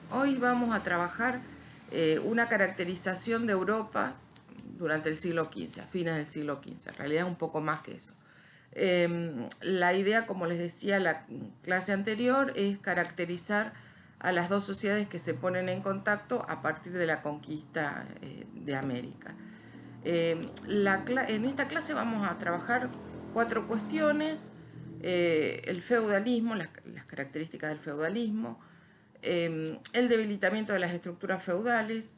Hoy vamos a trabajar una caracterización de Europa durante el siglo XV, a fines del siglo XV, en realidad un poco más que eso. La idea, como les decía en la clase anterior, es caracterizar a las dos sociedades que se ponen en contacto a partir de la conquista de América. En esta clase vamos a trabajar 4 cuestiones: el feudalismo, las características del feudalismo, el debilitamiento de las estructuras feudales,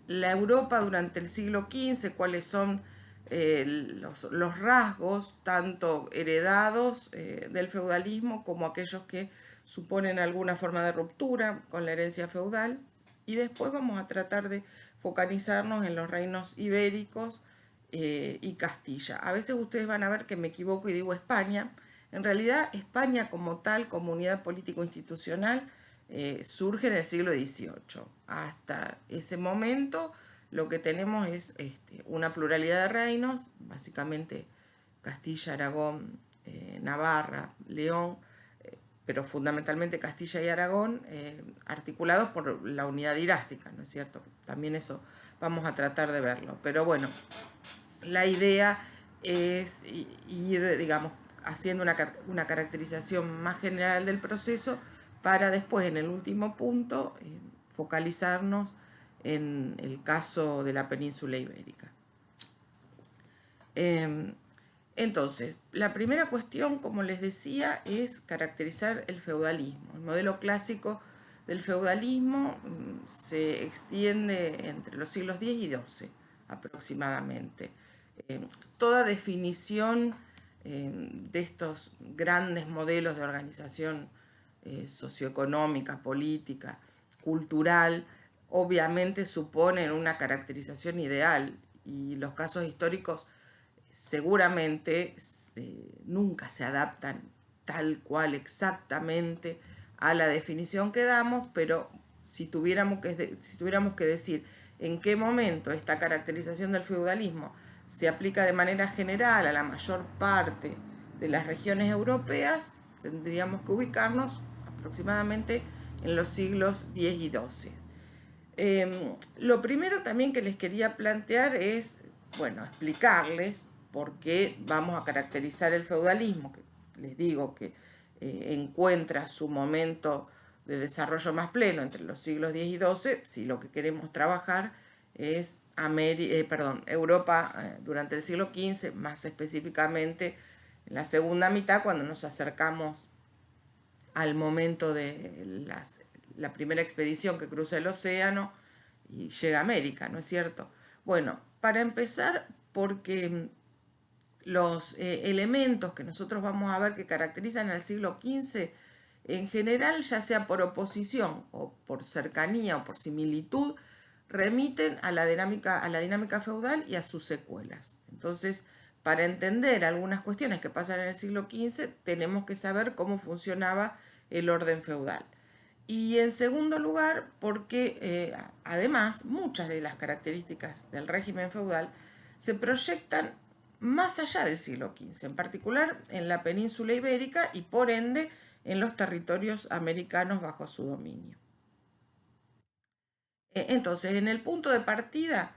la Europa durante el siglo XV, cuáles son los rasgos tanto heredados del feudalismo como aquellos que suponen alguna forma de ruptura con la herencia feudal, y después vamos a tratar de focalizarnos en los reinos ibéricos y Castilla. A veces ustedes van a ver que me equivoco y digo España. En realidad España como tal, como unidad político-institucional, surge en el siglo XVIII. Hasta ese momento lo que tenemos es una pluralidad de reinos, básicamente Castilla, Aragón, Navarra, León, pero fundamentalmente Castilla y Aragón, articulados por la unidad dinástica, ¿no es cierto? También eso vamos a tratar de verlo. Pero bueno, la idea es ir, digamos, haciendo una caracterización más general del proceso para después, en el último punto, focalizarnos en el caso de la península ibérica. Entonces, la primera cuestión, como les decía, es caracterizar el feudalismo. El modelo clásico del feudalismo se extiende entre los siglos X y XII aproximadamente. Toda definición de estos grandes modelos de organización socioeconómica, política, cultural, obviamente suponen una caracterización ideal, y los casos históricos seguramente nunca se adaptan tal cual exactamente a la definición que damos, pero si tuviéramos que decir en qué momento esta caracterización del feudalismo se aplica de manera general a la mayor parte de las regiones europeas, tendríamos que ubicarnos aproximadamente en los siglos X y XII. Lo primero también que les quería plantear es, bueno, explicarles por qué vamos a caracterizar el feudalismo, que les digo que encuentra su momento de desarrollo más pleno entre los siglos X y XII, si lo que queremos trabajar es Europa durante el siglo XV, más específicamente en la segunda mitad, cuando nos acercamos al momento de la primera expedición que cruza el océano y llega a América, ¿no es cierto? Bueno, para empezar, porque los elementos que nosotros vamos a ver que caracterizan al siglo XV, en general, ya sea por oposición o por cercanía o por similitud, remiten a la dinámica feudal y a sus secuelas. Entonces, para entender algunas cuestiones que pasan en el siglo XV, tenemos que saber cómo funcionaba el orden feudal. Y en segundo lugar, porque además muchas de las características del régimen feudal se proyectan más allá del siglo XV, en particular en la península ibérica y por ende en los territorios americanos bajo su dominio. Entonces, en el punto de partida,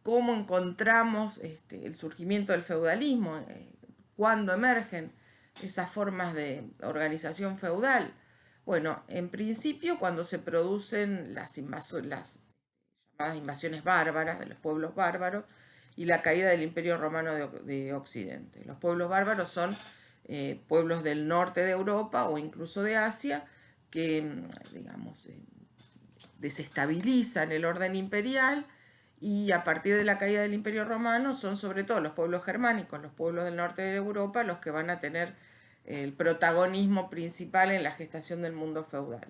¿cómo encontramos el surgimiento del feudalismo? ¿Cuándo emergen esas formas de organización feudal? Bueno, en principio cuando se producen las llamadas invasiones bárbaras de los pueblos bárbaros y la caída del Imperio Romano de Occidente. Los pueblos bárbaros son pueblos del norte de Europa o incluso de Asia que, digamos, desestabilizan el orden imperial, y a partir de la caída del Imperio Romano son sobre todo los pueblos germánicos, los pueblos del norte de Europa, los que van a tener el protagonismo principal en la gestación del mundo feudal.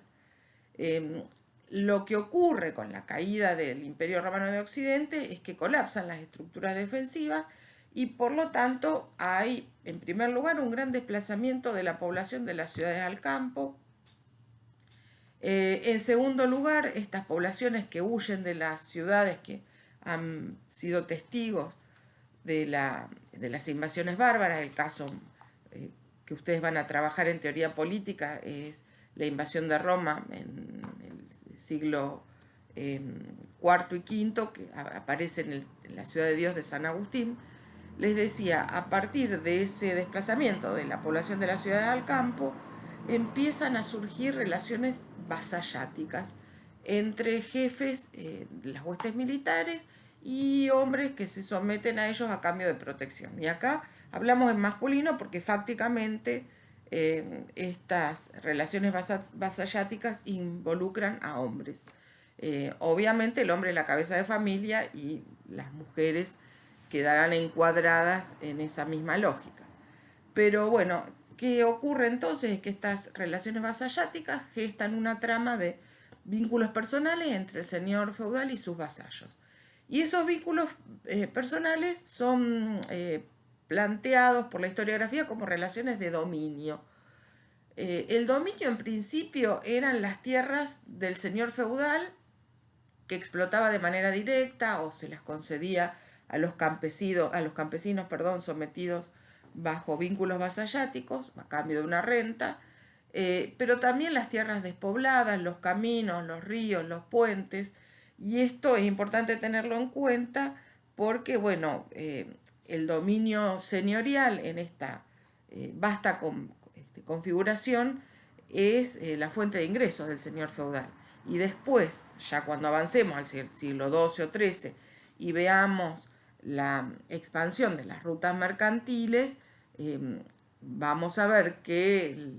Lo que ocurre con la caída del Imperio Romano de Occidente es que colapsan las estructuras defensivas y por lo tanto hay, en primer lugar, un gran desplazamiento de la población de las ciudades al campo. En segundo lugar, estas poblaciones que huyen de las ciudades, que han sido testigos de las invasiones bárbaras, el caso que ustedes van a trabajar en teoría política es la invasión de Roma en el siglo IV y V, que aparece en la Ciudad de Dios de San Agustín, les decía, a partir de ese desplazamiento de la población de la ciudad al campo, empiezan a surgir relaciones vasalláticas entre jefes de las huestes militares y hombres que se someten a ellos a cambio de protección. Y acá hablamos en masculino porque fácticamente estas relaciones vasalláticas involucran a hombres. Obviamente el hombre es la cabeza de familia y las mujeres quedarán encuadradas en esa misma lógica. Pero bueno, ¿qué ocurre entonces? Es que estas relaciones vasalláticas gestan una trama de vínculos personales entre el señor feudal y sus vasallos. Y esos vínculos personales son planteados por la historiografía como relaciones de dominio. El dominio en principio eran las tierras del señor feudal que explotaba de manera directa o se las concedía a los campesinos, sometidos bajo vínculos vasalláticos, a cambio de una renta, pero también las tierras despobladas, los caminos, los ríos, los puentes, y esto es importante tenerlo en cuenta porque, bueno, el dominio señorial en esta vasta configuración es la fuente de ingresos del señor feudal. Y después, ya cuando avancemos al siglo XII o XIII y veamos la expansión de las rutas mercantiles, vamos a ver que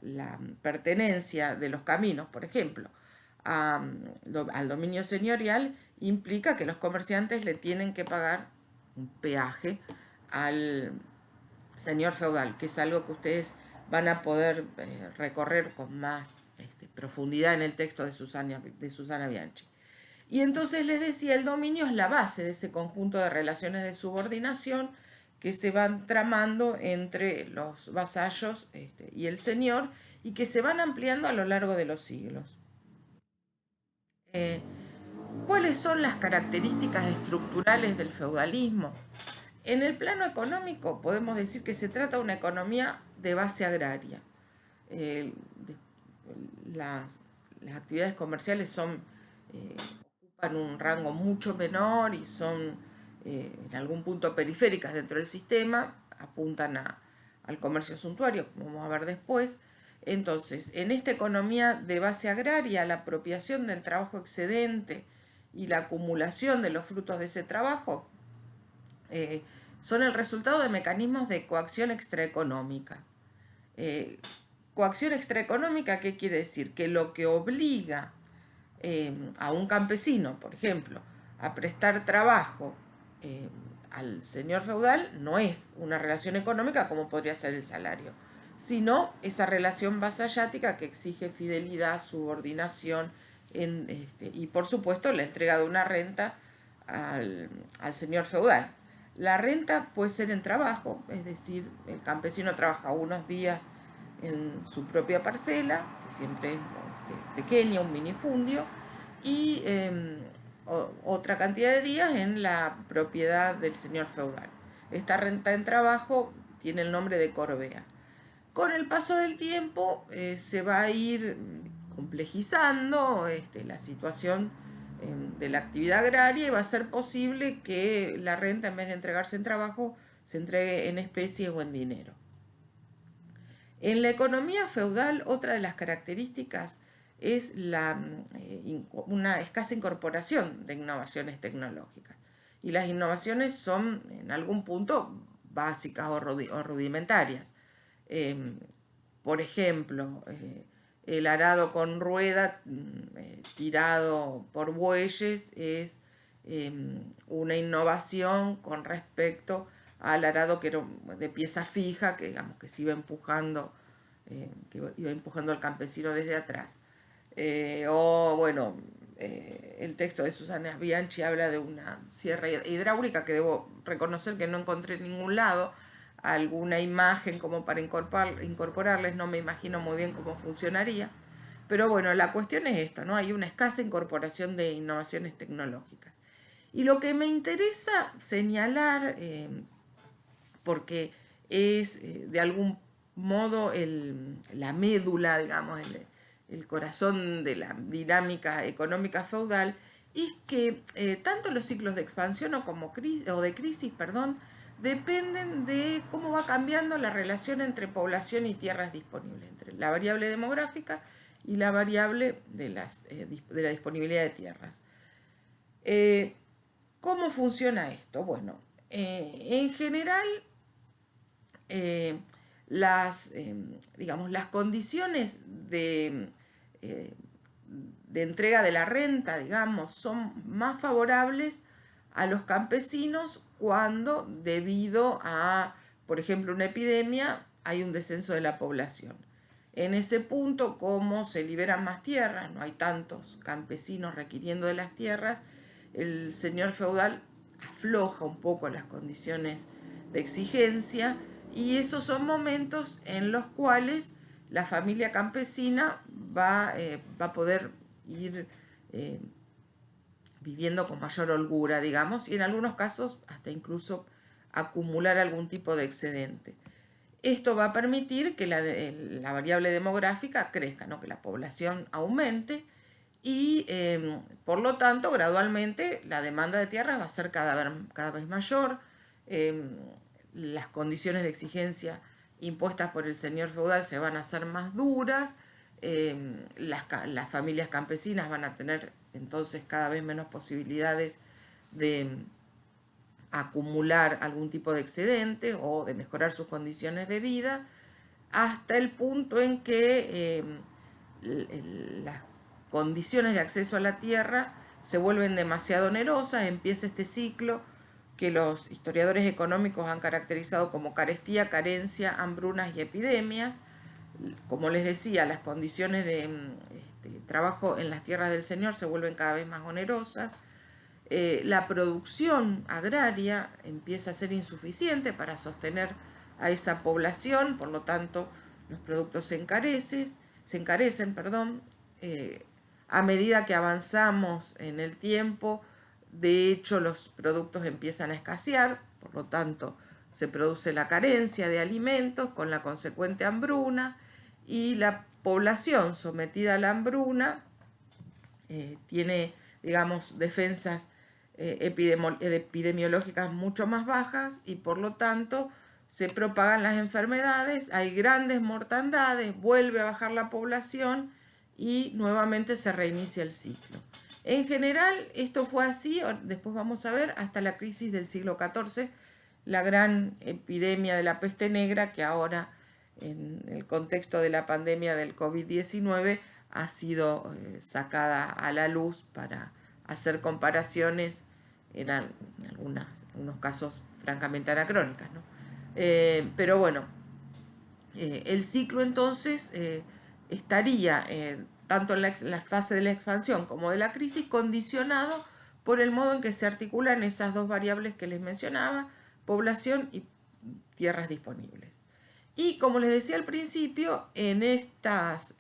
la pertenencia de los caminos, por ejemplo, al dominio señorial implica que los comerciantes le tienen que pagar un peaje al señor feudal, que es algo que ustedes van a poder recorrer con más profundidad en el texto de Susana Bianchi. Y entonces les decía, el dominio es la base de ese conjunto de relaciones de subordinación que se van tramando entre los vasallos y el señor y que se van ampliando a lo largo de los siglos. ¿Cuáles son las características estructurales del feudalismo? En el plano económico podemos decir que se trata de una economía de base agraria. Las actividades comerciales ocupan un rango mucho menor y son en algún punto periféricas dentro del sistema, apuntan al comercio suntuario, como vamos a ver después. Entonces, en esta economía de base agraria, la apropiación del trabajo excedente y la acumulación de los frutos de ese trabajo son el resultado de mecanismos de coacción extraeconómica. Coacción extraeconómica, ¿qué quiere decir? Que lo que obliga a un campesino, por ejemplo, a prestar trabajo al señor feudal no es una relación económica como podría ser el salario, sino esa relación vasallática que exige fidelidad, subordinación y por supuesto la entrega de una renta al señor feudal. La renta puede ser en trabajo, es decir, el campesino trabaja unos días en su propia parcela, que siempre es pequeña, un minifundio, y otra cantidad de días en la propiedad del señor feudal. Esta renta en trabajo tiene el nombre de corvea. Con el paso del tiempo se va a ir complejizando la situación de la actividad agraria y va a ser posible que la renta, en vez de entregarse en trabajo, se entregue en especies o en dinero. En la economía feudal, otra de las características es una escasa incorporación de innovaciones tecnológicas. Y las innovaciones son, en algún punto, básicas o rudimentarias. Por ejemplo, el arado con rueda tirado por bueyes es una innovación con respecto al arado que era de pieza fija, que digamos que se iba empujando, al campesino desde atrás. El texto de Susana Bianchi habla de una sierra hidráulica que debo reconocer que no encontré en ningún lado alguna imagen como para incorporarles, no me imagino muy bien cómo funcionaría. Pero bueno, la cuestión es esto, ¿no? Hay una escasa incorporación de innovaciones tecnológicas. Y lo que me interesa señalar, porque es de algún modo la médula, digamos, el corazón de la dinámica económica feudal, es que tanto los ciclos de expansión o de crisis, dependen de cómo va cambiando la relación entre población y tierras disponibles, entre la variable demográfica y la variable de la disponibilidad de tierras. ¿Cómo funciona esto? Bueno, en general, digamos, las condiciones de entrega de la renta, digamos, son más favorables a los campesinos cuando, debido a, por ejemplo, una epidemia, hay un descenso de la población. En ese punto, como se liberan más tierras, no hay tantos campesinos requiriendo de las tierras, el señor feudal afloja un poco las condiciones de exigencia, y esos son momentos en los cuales la familia campesina va a poder ir viviendo con mayor holgura, digamos, y en algunos casos hasta incluso acumular algún tipo de excedente. Esto va a permitir que la variable demográfica crezca, ¿no? Que la población aumente, y por lo tanto gradualmente la demanda de tierras va a ser cada vez mayor. Las condiciones de exigencia impuestas por el señor feudal se van a hacer más duras. Las familias campesinas van a tener entonces cada vez menos posibilidades de acumular algún tipo de excedente o de mejorar sus condiciones de vida, hasta el punto en que las condiciones de acceso a la tierra se vuelven demasiado onerosas. Empieza este ciclo que los historiadores económicos han caracterizado como carestía, carencia, hambrunas y epidemias. Como les decía, las condiciones de trabajo en las tierras del señor se vuelven cada vez más onerosas. La producción agraria empieza a ser insuficiente para sostener a esa población, por lo tanto los productos se encarecen, a medida que avanzamos en el tiempo. De hecho, los productos empiezan a escasear, por lo tanto se produce la carencia de alimentos con la consecuente hambruna, y la población sometida a la hambruna tiene, digamos, defensas epidemiológicas mucho más bajas, y por lo tanto se propagan las enfermedades, hay grandes mortandades, vuelve a bajar la población y nuevamente se reinicia el ciclo. En general esto fue así, después vamos a ver, hasta la crisis del siglo XIV, la gran epidemia de la peste negra, que ahora en el contexto de la pandemia del COVID-19 ha sido sacada a la luz para hacer comparaciones en algunos casos francamente anacrónicas, ¿no? Pero bueno, el ciclo entonces estaría tanto en la fase de la expansión como de la crisis condicionado por el modo en que se articulan esas dos variables que les mencionaba, población y tierras disponibles. Y como les decía al principio, en estas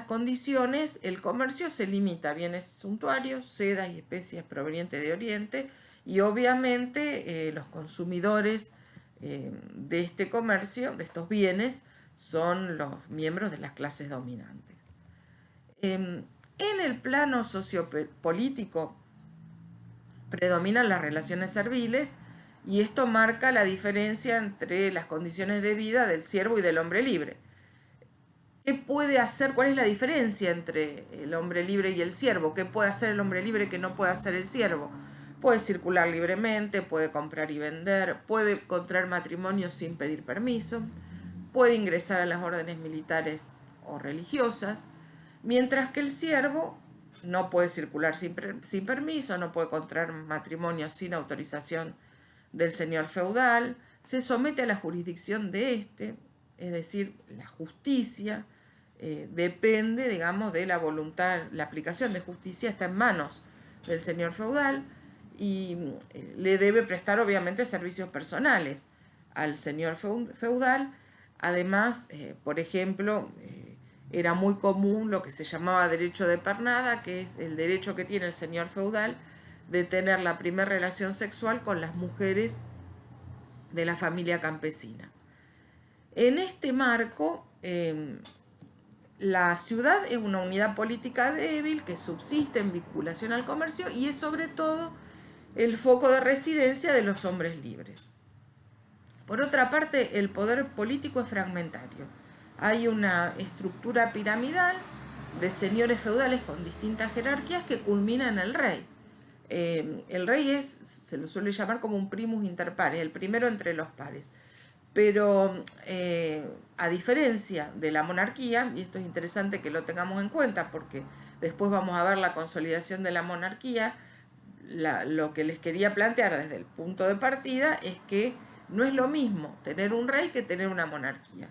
condiciones el comercio se limita a bienes suntuarios, sedas y especias provenientes de Oriente, y obviamente los consumidores de este comercio, de estos bienes, son los miembros de las clases dominantes. En el plano sociopolítico predominan las relaciones serviles, y esto marca la diferencia entre las condiciones de vida del siervo y del hombre libre. ¿Qué puede hacer? ¿Cuál es la diferencia entre el hombre libre y el siervo? ¿Qué puede hacer el hombre libre que no puede hacer el siervo? Puede circular libremente, puede comprar y vender, puede contraer matrimonio sin pedir permiso, puede ingresar a las órdenes militares o religiosas, mientras que el siervo no puede circular sin permiso, no puede contraer matrimonio sin autorización del señor feudal, se somete a la jurisdicción de este, es decir, la justicia depende, digamos, de la voluntad, la aplicación de justicia está en manos del señor feudal, y le debe prestar obviamente servicios personales al señor feudal. Además, por ejemplo, era muy común lo que se llamaba derecho de pernada, que es el derecho que tiene el señor feudal de tener la primera relación sexual con las mujeres de la familia campesina. En este marco, la ciudad es una unidad política débil que subsiste en vinculación al comercio y es sobre todo el foco de residencia de los hombres libres. Por otra parte, el poder político es fragmentario. Hay una estructura piramidal de señores feudales con distintas jerarquías que culmina en el rey. El rey se lo suele llamar como un primus inter pares, el primero entre los pares. Pero a diferencia de la monarquía, y esto es interesante que lo tengamos en cuenta porque después vamos a ver la consolidación de la monarquía, lo que les quería plantear desde el punto de partida es que no es lo mismo tener un rey que tener una monarquía.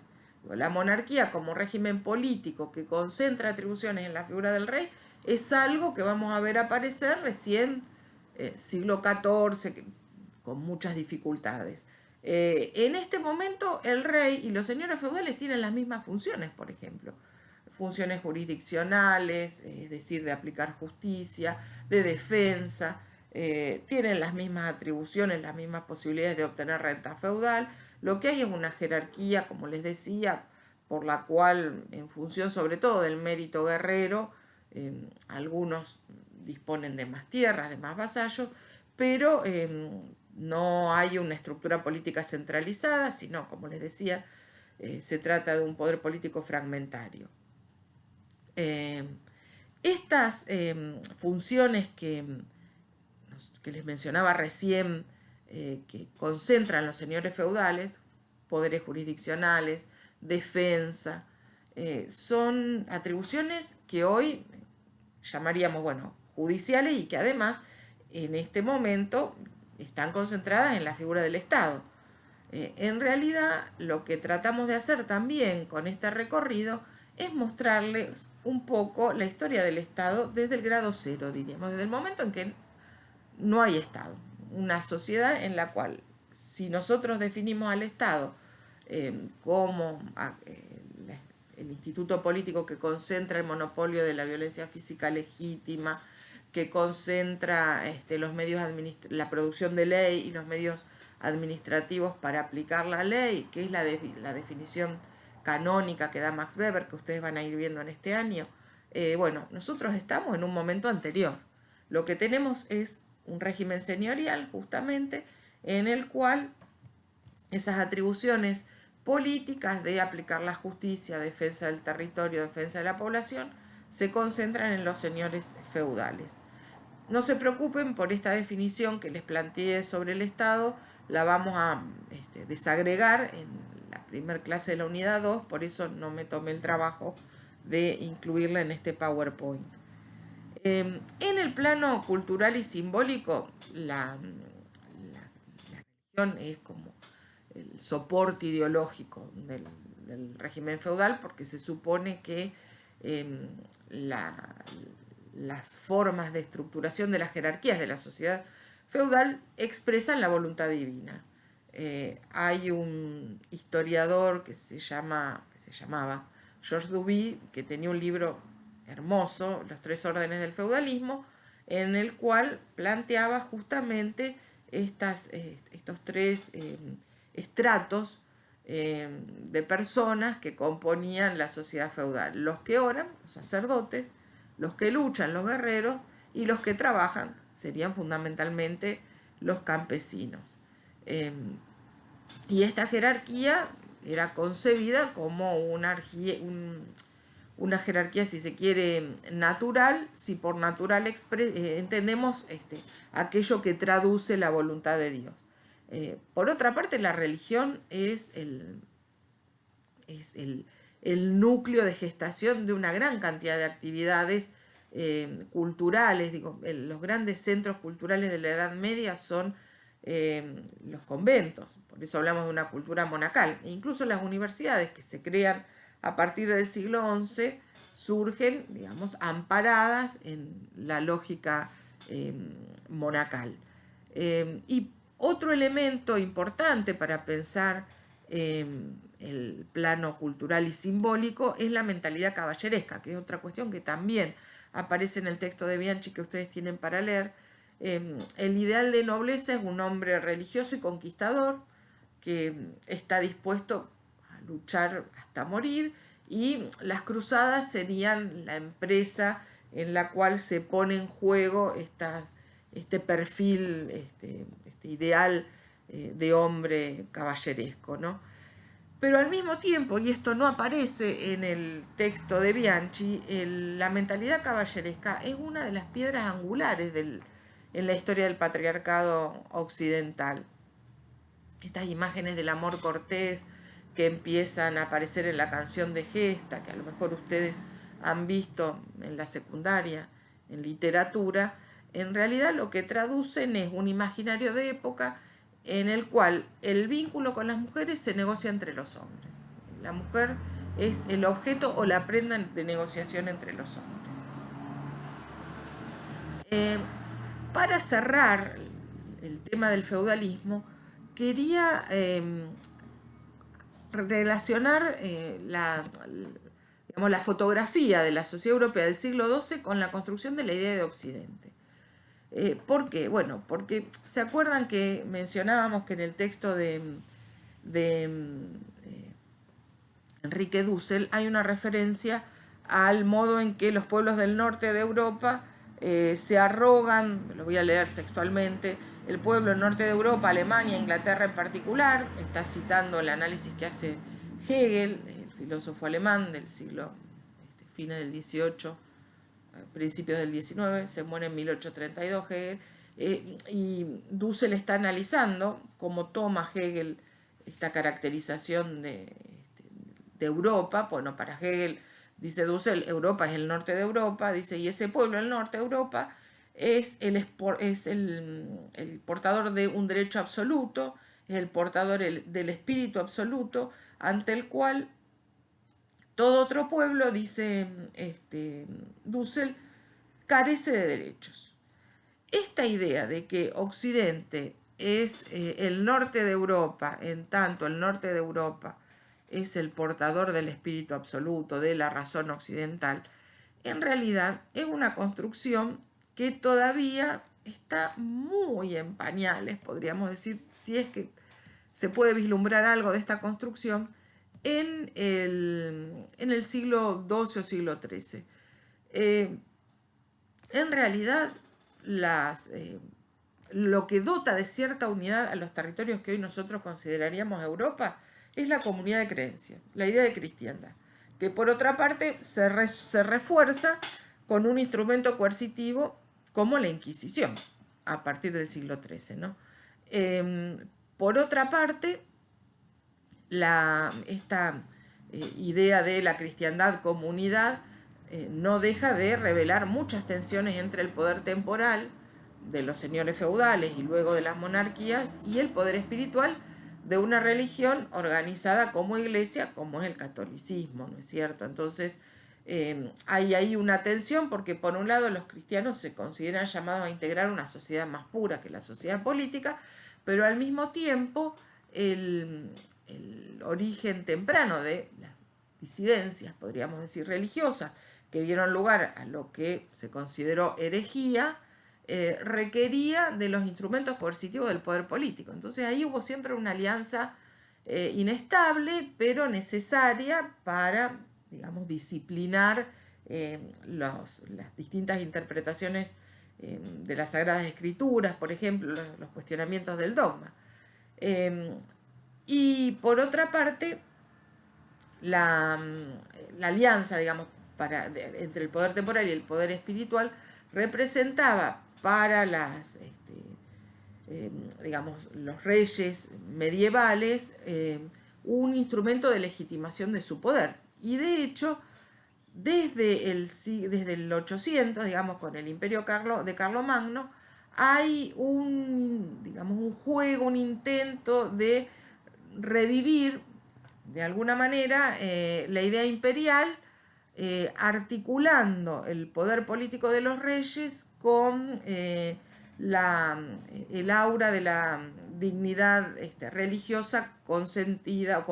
La monarquía como régimen político que concentra atribuciones en la figura del rey es algo que vamos a ver aparecer recién siglo XIV, con muchas dificultades. En este momento el rey y los señores feudales tienen las mismas funciones, por ejemplo. Funciones jurisdiccionales, es decir, de aplicar justicia, de defensa, tienen las mismas atribuciones, las mismas posibilidades de obtener renta feudal. Lo que hay es una jerarquía, como les decía, por la cual, en función sobre todo del mérito guerrero, algunos disponen de más tierras, de más vasallos, pero no hay una estructura política centralizada, sino, como les decía, se trata de un poder político fragmentario. Estas funciones que les mencionaba recién, que concentran los señores feudales, poderes jurisdiccionales, defensa, son atribuciones que hoy llamaríamos, bueno, judiciales y que además en este momento están concentradas en la figura del Estado. En realidad, lo que tratamos de hacer también con este recorrido es mostrarles un poco la historia del Estado desde el grado cero, diríamos, desde el momento en que no hay Estado. Una sociedad en la cual, si nosotros definimos al Estado como el instituto político que concentra el monopolio de la violencia física legítima, que concentra los medios la producción de ley y los medios administrativos para aplicar la ley, que es la definición canónica que da Max Weber, que ustedes van a ir viendo en este año. Bueno, nosotros estamos en un momento anterior. Lo que tenemos es un régimen señorial, justamente, en el cual esas atribuciones políticas de aplicar la justicia, defensa del territorio, defensa de la población, se concentran en los señores feudales. No se preocupen por esta definición que les planteé sobre el Estado, la vamos a desagregar en la primera clase de la unidad 2, por eso no me tomé el trabajo de incluirla en este PowerPoint. En el plano cultural y simbólico, la religión es como el soporte ideológico del régimen feudal, porque se supone que las formas de estructuración de las jerarquías de la sociedad feudal expresan la voluntad divina. Hay un historiador que se llamaba Georges Duby, que tenía un libro hermoso, Los tres órdenes del feudalismo, en el cual planteaba justamente estos tres estratos de personas que componían la sociedad feudal. Los que oran, los sacerdotes, los que luchan, los guerreros, y los que trabajan serían fundamentalmente los campesinos. Y esta jerarquía era concebida como una jerarquía, si se quiere, natural, si por natural entendemos aquello que traduce la voluntad de Dios. Por otra parte, la religión es el núcleo de gestación de una gran cantidad de actividades culturales. Los grandes centros culturales de la Edad Media son los conventos, por eso hablamos de una cultura monacal. E incluso las universidades que se crean a partir del siglo XI surgen, digamos, amparadas en la lógica monacal. Y otro elemento importante para pensar el plano cultural y simbólico es la mentalidad caballeresca, que es otra cuestión que también aparece en el texto de Bianchi que ustedes tienen para leer. El ideal de nobleza es un hombre religioso y conquistador que está dispuesto a luchar hasta morir y las cruzadas serían la empresa en la cual se pone en juego este perfil, este ideal de hombre caballeresco, ¿no? Pero al mismo tiempo, y esto no aparece en el texto de Bianchi, la mentalidad caballeresca es una de las piedras angulares en la historia del patriarcado occidental. Estas imágenes del amor cortés que empiezan a aparecer en la canción de Gesta, que a lo mejor ustedes han visto en la secundaria, en literatura, en realidad lo que traducen es un imaginario de época en el cual el vínculo con las mujeres se negocia entre los hombres. La mujer es el objeto o la prenda de negociación entre los hombres. Eh, para cerrar el tema del feudalismo, quería relacionar la fotografía de la sociedad europea del siglo XII con la construcción de la idea de Occidente. ¿Por qué? Bueno, porque se acuerdan que mencionábamos que en el texto de Enrique Dussel hay una referencia al modo en que los pueblos del norte de Europa se arrogan, lo voy a leer textualmente, el pueblo del norte de Europa, Alemania, Inglaterra en particular, está citando el análisis que hace Hegel, el filósofo alemán del siglo, fines del XVIII, principios del XIX, se muere en 1832 Hegel, y Dussel está analizando cómo toma Hegel esta caracterización de Europa. Bueno, para Hegel, dice Dussel, Europa es el norte de Europa, dice, y ese pueblo, el norte de Europa, es el portador de un derecho absoluto, es el portador del espíritu absoluto, ante el cual todo otro pueblo, dice Dussel, carece de derechos. Esta idea de que Occidente es el norte de Europa, en tanto el norte de Europa es el portador del espíritu absoluto, de la razón occidental, en realidad es una construcción que todavía está muy en pañales, podríamos decir, si es que se puede vislumbrar algo de esta construcción, en el siglo XII o siglo XIII. En realidad, lo que dota de cierta unidad a los territorios que hoy nosotros consideraríamos Europa es la comunidad de creencia, la idea de cristiandad, que por otra parte se refuerza con un instrumento coercitivo como la Inquisición, a partir del siglo XIII, ¿no? Por otra parte, esta idea de la cristiandad como unidad no deja de revelar muchas tensiones entre el poder temporal de los señores feudales y luego de las monarquías y el poder espiritual de una religión organizada como iglesia, como es el catolicismo, ¿no es cierto? Entonces hay ahí una tensión porque por un lado los cristianos se consideran llamados a integrar una sociedad más pura que la sociedad política, pero al mismo tiempo el origen temprano de las disidencias, podríamos decir, religiosas, que dieron lugar a lo que se consideró herejía, requería de los instrumentos coercitivos del poder político. Entonces ahí hubo siempre una alianza inestable, pero necesaria para, digamos, disciplinar las distintas interpretaciones de las Sagradas Escrituras, por ejemplo, los cuestionamientos del dogma. Y por otra parte, la alianza, digamos, entre el poder temporal y el poder espiritual representaba para digamos, los reyes medievales un instrumento de legitimación de su poder. Y de hecho, desde el 800, digamos, con el imperio de Carlomagno, hay digamos, un juego, un intento de revivir de alguna manera la idea imperial, articulando el poder político de los reyes con el aura de la dignidad religiosa concedida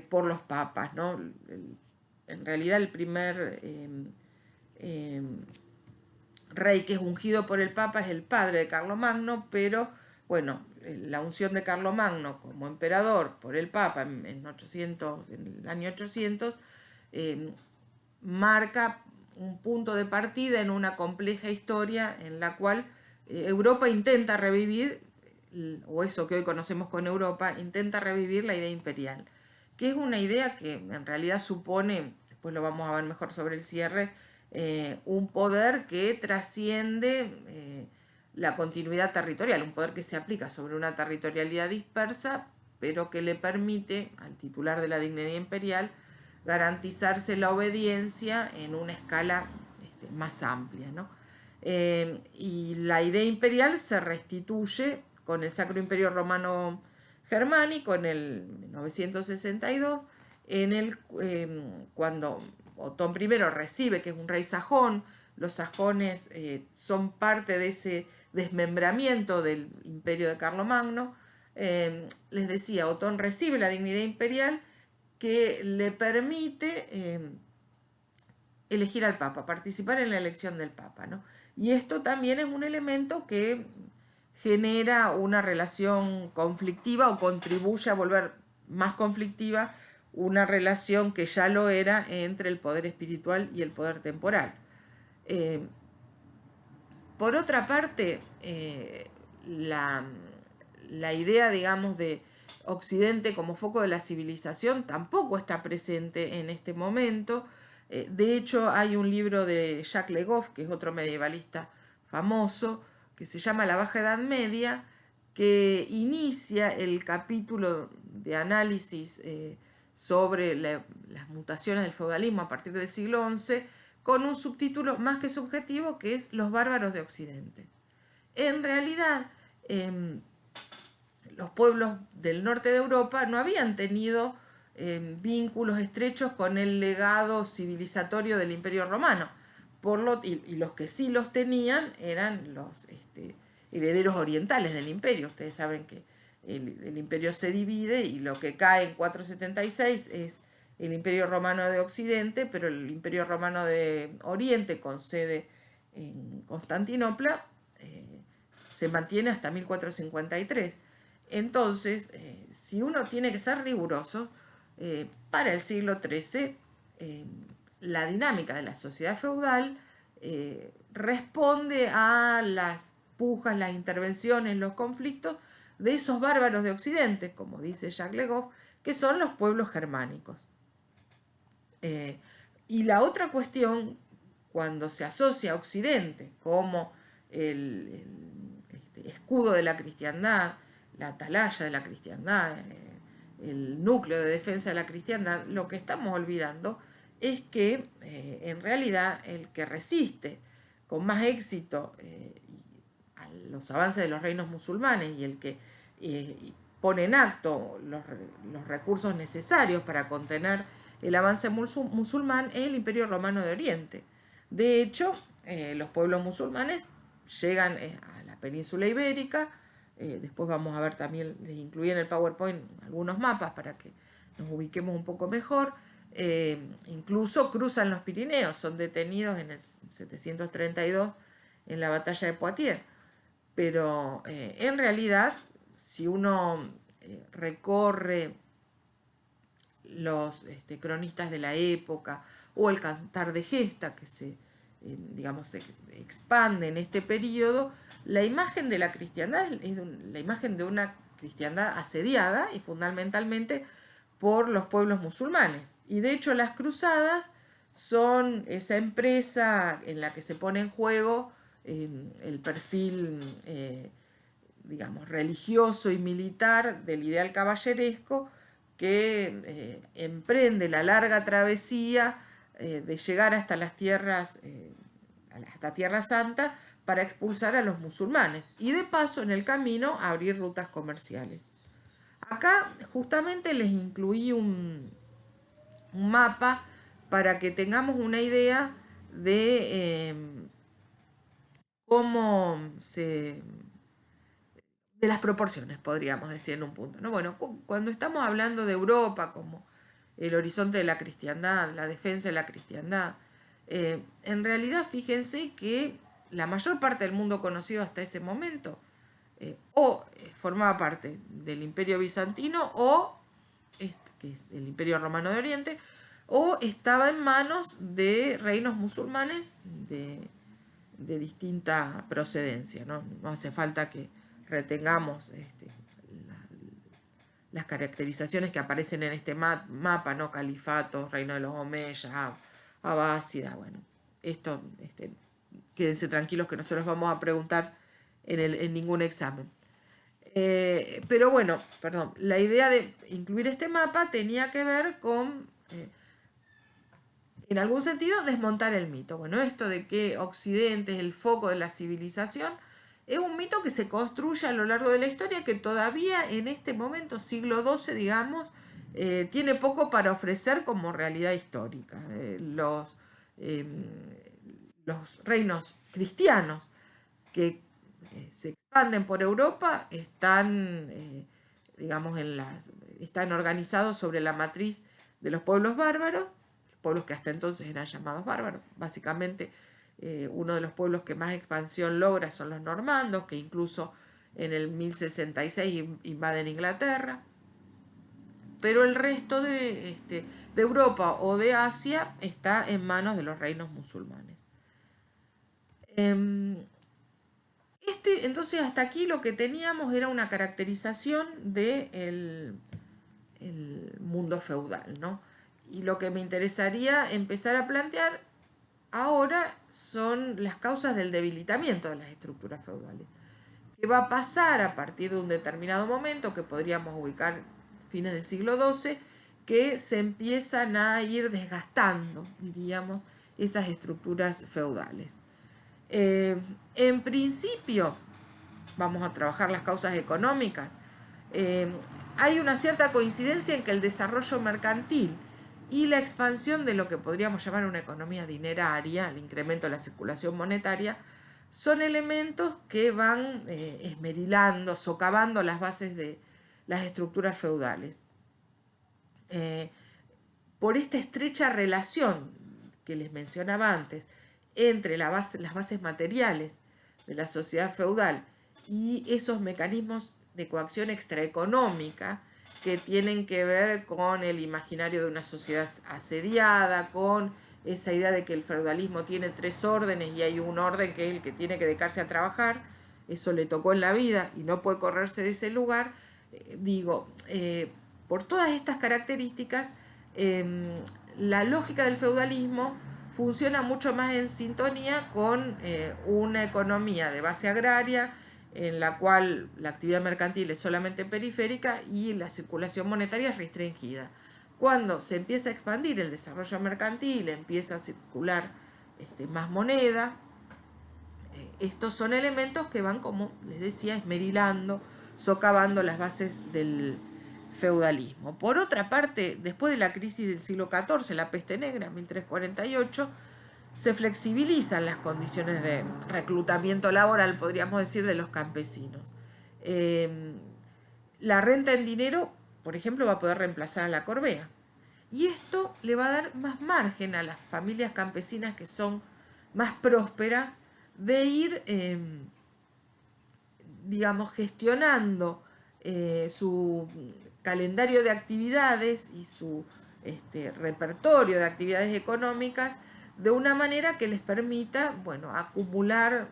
por los papas, ¿no? En realidad el primer rey que es ungido por el papa es el padre de Carlomagno, pero bueno, la unción de Carlomagno como emperador por el Papa en el año 800, marca un punto de partida en una compleja historia en la cual Europa intenta revivir, o eso que hoy conocemos con Europa, intenta revivir la idea imperial, que es una idea que en realidad supone, después lo vamos a ver mejor sobre el cierre, un poder que trasciende la continuidad territorial, un poder que se aplica sobre una territorialidad dispersa, pero que le permite al titular de la dignidad imperial garantizarse la obediencia en una escala más amplia, ¿no? Y la idea imperial se restituye con el Sacro Imperio Romano Germánico en el 962, cuando Otón I recibe, que es un rey sajón. Los sajones son parte de ese desmembramiento del imperio de Carlomagno. Les decía, Otón recibe la dignidad imperial que le permite elegir al Papa, participar en la elección del Papa, ¿no? Y esto también es un elemento que genera una relación conflictiva o contribuye a volver más conflictiva una relación que ya lo era entre el poder espiritual y el poder temporal. Por otra parte, la idea, digamos, de Occidente como foco de la civilización tampoco está presente en este momento. De hecho, hay un libro de Jacques Le Goff, que es otro medievalista famoso, que se llama La Baja Edad Media, que inicia el capítulo de análisis sobre las mutaciones del feudalismo a partir del siglo XI, con un subtítulo más que subjetivo, que es Los bárbaros de Occidente. En realidad, los pueblos del norte de Europa no habían tenido vínculos estrechos con el legado civilizatorio del Imperio Romano. Y los que sí los tenían eran los herederos orientales del imperio. Ustedes saben que el imperio se divide y lo que cae en 476 es el Imperio Romano de Occidente, pero el Imperio Romano de Oriente, con sede en Constantinopla, se mantiene hasta 1453. Entonces, si uno tiene que ser riguroso, para el siglo XIII, la dinámica de la sociedad feudal responde a las pujas, las intervenciones, los conflictos de esos bárbaros de Occidente, como dice Jacques Le Goff, que son los pueblos germánicos. Y la otra cuestión, cuando se asocia a Occidente como el escudo de la cristiandad, la atalaya de la cristiandad, el núcleo de defensa de la cristiandad, lo que estamos olvidando es que en realidad el que resiste con más éxito a los avances de los reinos musulmanes y el que pone en acto los recursos necesarios para contener el avance musulmán es el Imperio Romano de Oriente. De hecho, los pueblos musulmanes llegan a la península ibérica. Después vamos a ver también, les incluí en el PowerPoint algunos mapas para que nos ubiquemos un poco mejor. Incluso cruzan los Pirineos, son detenidos en el 732 en la batalla de Poitiers. Pero en realidad, si uno recorre los cronistas de la época o el Cantar de Gesta, que se expande en este periodo, la imagen de la cristiandad es la imagen de una cristiandad asediada y fundamentalmente por los pueblos musulmanes. Y de hecho las cruzadas son esa empresa en la que se pone en juego el perfil religioso y militar del ideal caballeresco que emprende la larga travesía de llegar hasta las tierras, hasta Tierra Santa, para expulsar a los musulmanes y de paso en el camino abrir rutas comerciales. Acá justamente les incluí un mapa para que tengamos una idea de de las proporciones, podríamos decir en un punto, ¿no? Bueno, cuando estamos hablando de Europa como el horizonte de la cristiandad, la defensa de la cristiandad, en realidad fíjense que la mayor parte del mundo conocido hasta ese momento o formaba parte del Imperio Bizantino o, que es el Imperio Romano de Oriente, o estaba en manos de reinos musulmanes de distinta procedencia, ¿no? No hace falta que retengamos las caracterizaciones que aparecen en este mapa, ¿no? Califato, reino de los Omeyas, Abásida, bueno, esto, quédense tranquilos que no se los vamos a preguntar en ningún examen. Pero bueno, perdón, la idea de incluir este mapa tenía que ver con, en algún sentido, desmontar el mito. Bueno, esto de que Occidente es el foco de la civilización es un mito que se construye a lo largo de la historia, que todavía en este momento, siglo XII, digamos, tiene poco para ofrecer como realidad histórica. Los reinos cristianos que se expanden por Europa están, digamos, están organizados sobre la matriz de los pueblos bárbaros, pueblos que hasta entonces eran llamados bárbaros. Básicamente, uno de los pueblos que más expansión logra son los normandos, que incluso en el 1066 invaden Inglaterra. Pero el resto de Europa o de Asia está en manos de los reinos musulmanes. Entonces, hasta aquí lo que teníamos era una caracterización del mundo feudal, ¿no? Y lo que me interesaría empezar a plantear ahora son las causas del debilitamiento de las estructuras feudales. ¿Qué va a pasar a partir de un determinado momento que podríamos ubicar fines del siglo XII, que se empiezan a ir desgastando, diríamos, esas estructuras feudales? En principio, vamos a trabajar las causas económicas. Hay una cierta coincidencia en que el desarrollo mercantil y la expansión de lo que podríamos llamar una economía dineraria, el incremento de la circulación monetaria, son elementos que van esmerilando, socavando las bases de las estructuras feudales. Por esta estrecha relación que les mencionaba antes entre las bases materiales de la sociedad feudal y esos mecanismos de coacción extraeconómica que tienen que ver con el imaginario de una sociedad asediada, con esa idea de que el feudalismo tiene tres órdenes y hay un orden que es el que tiene que dedicarse a trabajar, eso le tocó en la vida y no puede correrse de ese lugar. Por todas estas características, la lógica del feudalismo funciona mucho más en sintonía con una economía de base agraria, en la cual la actividad mercantil es solamente periférica y la circulación monetaria es restringida. Cuando se empieza a expandir el desarrollo mercantil, empieza a circular más moneda, estos son elementos que van, como les decía, esmerilando, socavando las bases del feudalismo. Por otra parte, después de la crisis del siglo XIV, la peste negra, 1348, se flexibilizan las condiciones de reclutamiento laboral, podríamos decir, de los campesinos. La renta en dinero, por ejemplo, va a poder reemplazar a la corvea. Y esto le va a dar más margen a las familias campesinas que son más prósperas de ir, digamos, gestionando su calendario de actividades y su repertorio de actividades económicas de una manera que les permita, bueno, acumular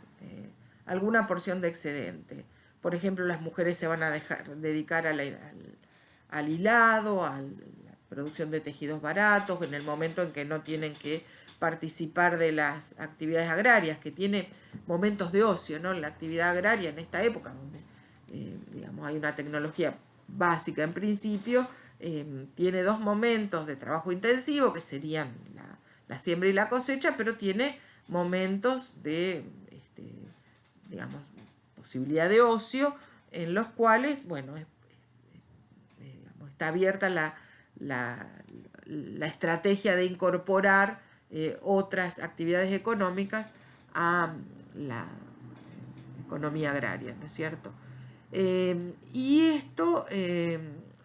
alguna porción de excedente. Por ejemplo, las mujeres se van a dedicar al hilado, a la producción de tejidos baratos, en el momento en que no tienen que participar de las actividades agrarias, que tiene momentos de ocio, ¿no? La actividad agraria en esta época, donde digamos, hay una tecnología básica en principio, tiene dos momentos de trabajo intensivo, que serían la siembra y la cosecha, pero tiene momentos de, digamos, posibilidad de ocio, en los cuales, bueno, digamos, está abierta la estrategia de incorporar otras actividades económicas a la economía agraria, ¿no es cierto? Y esto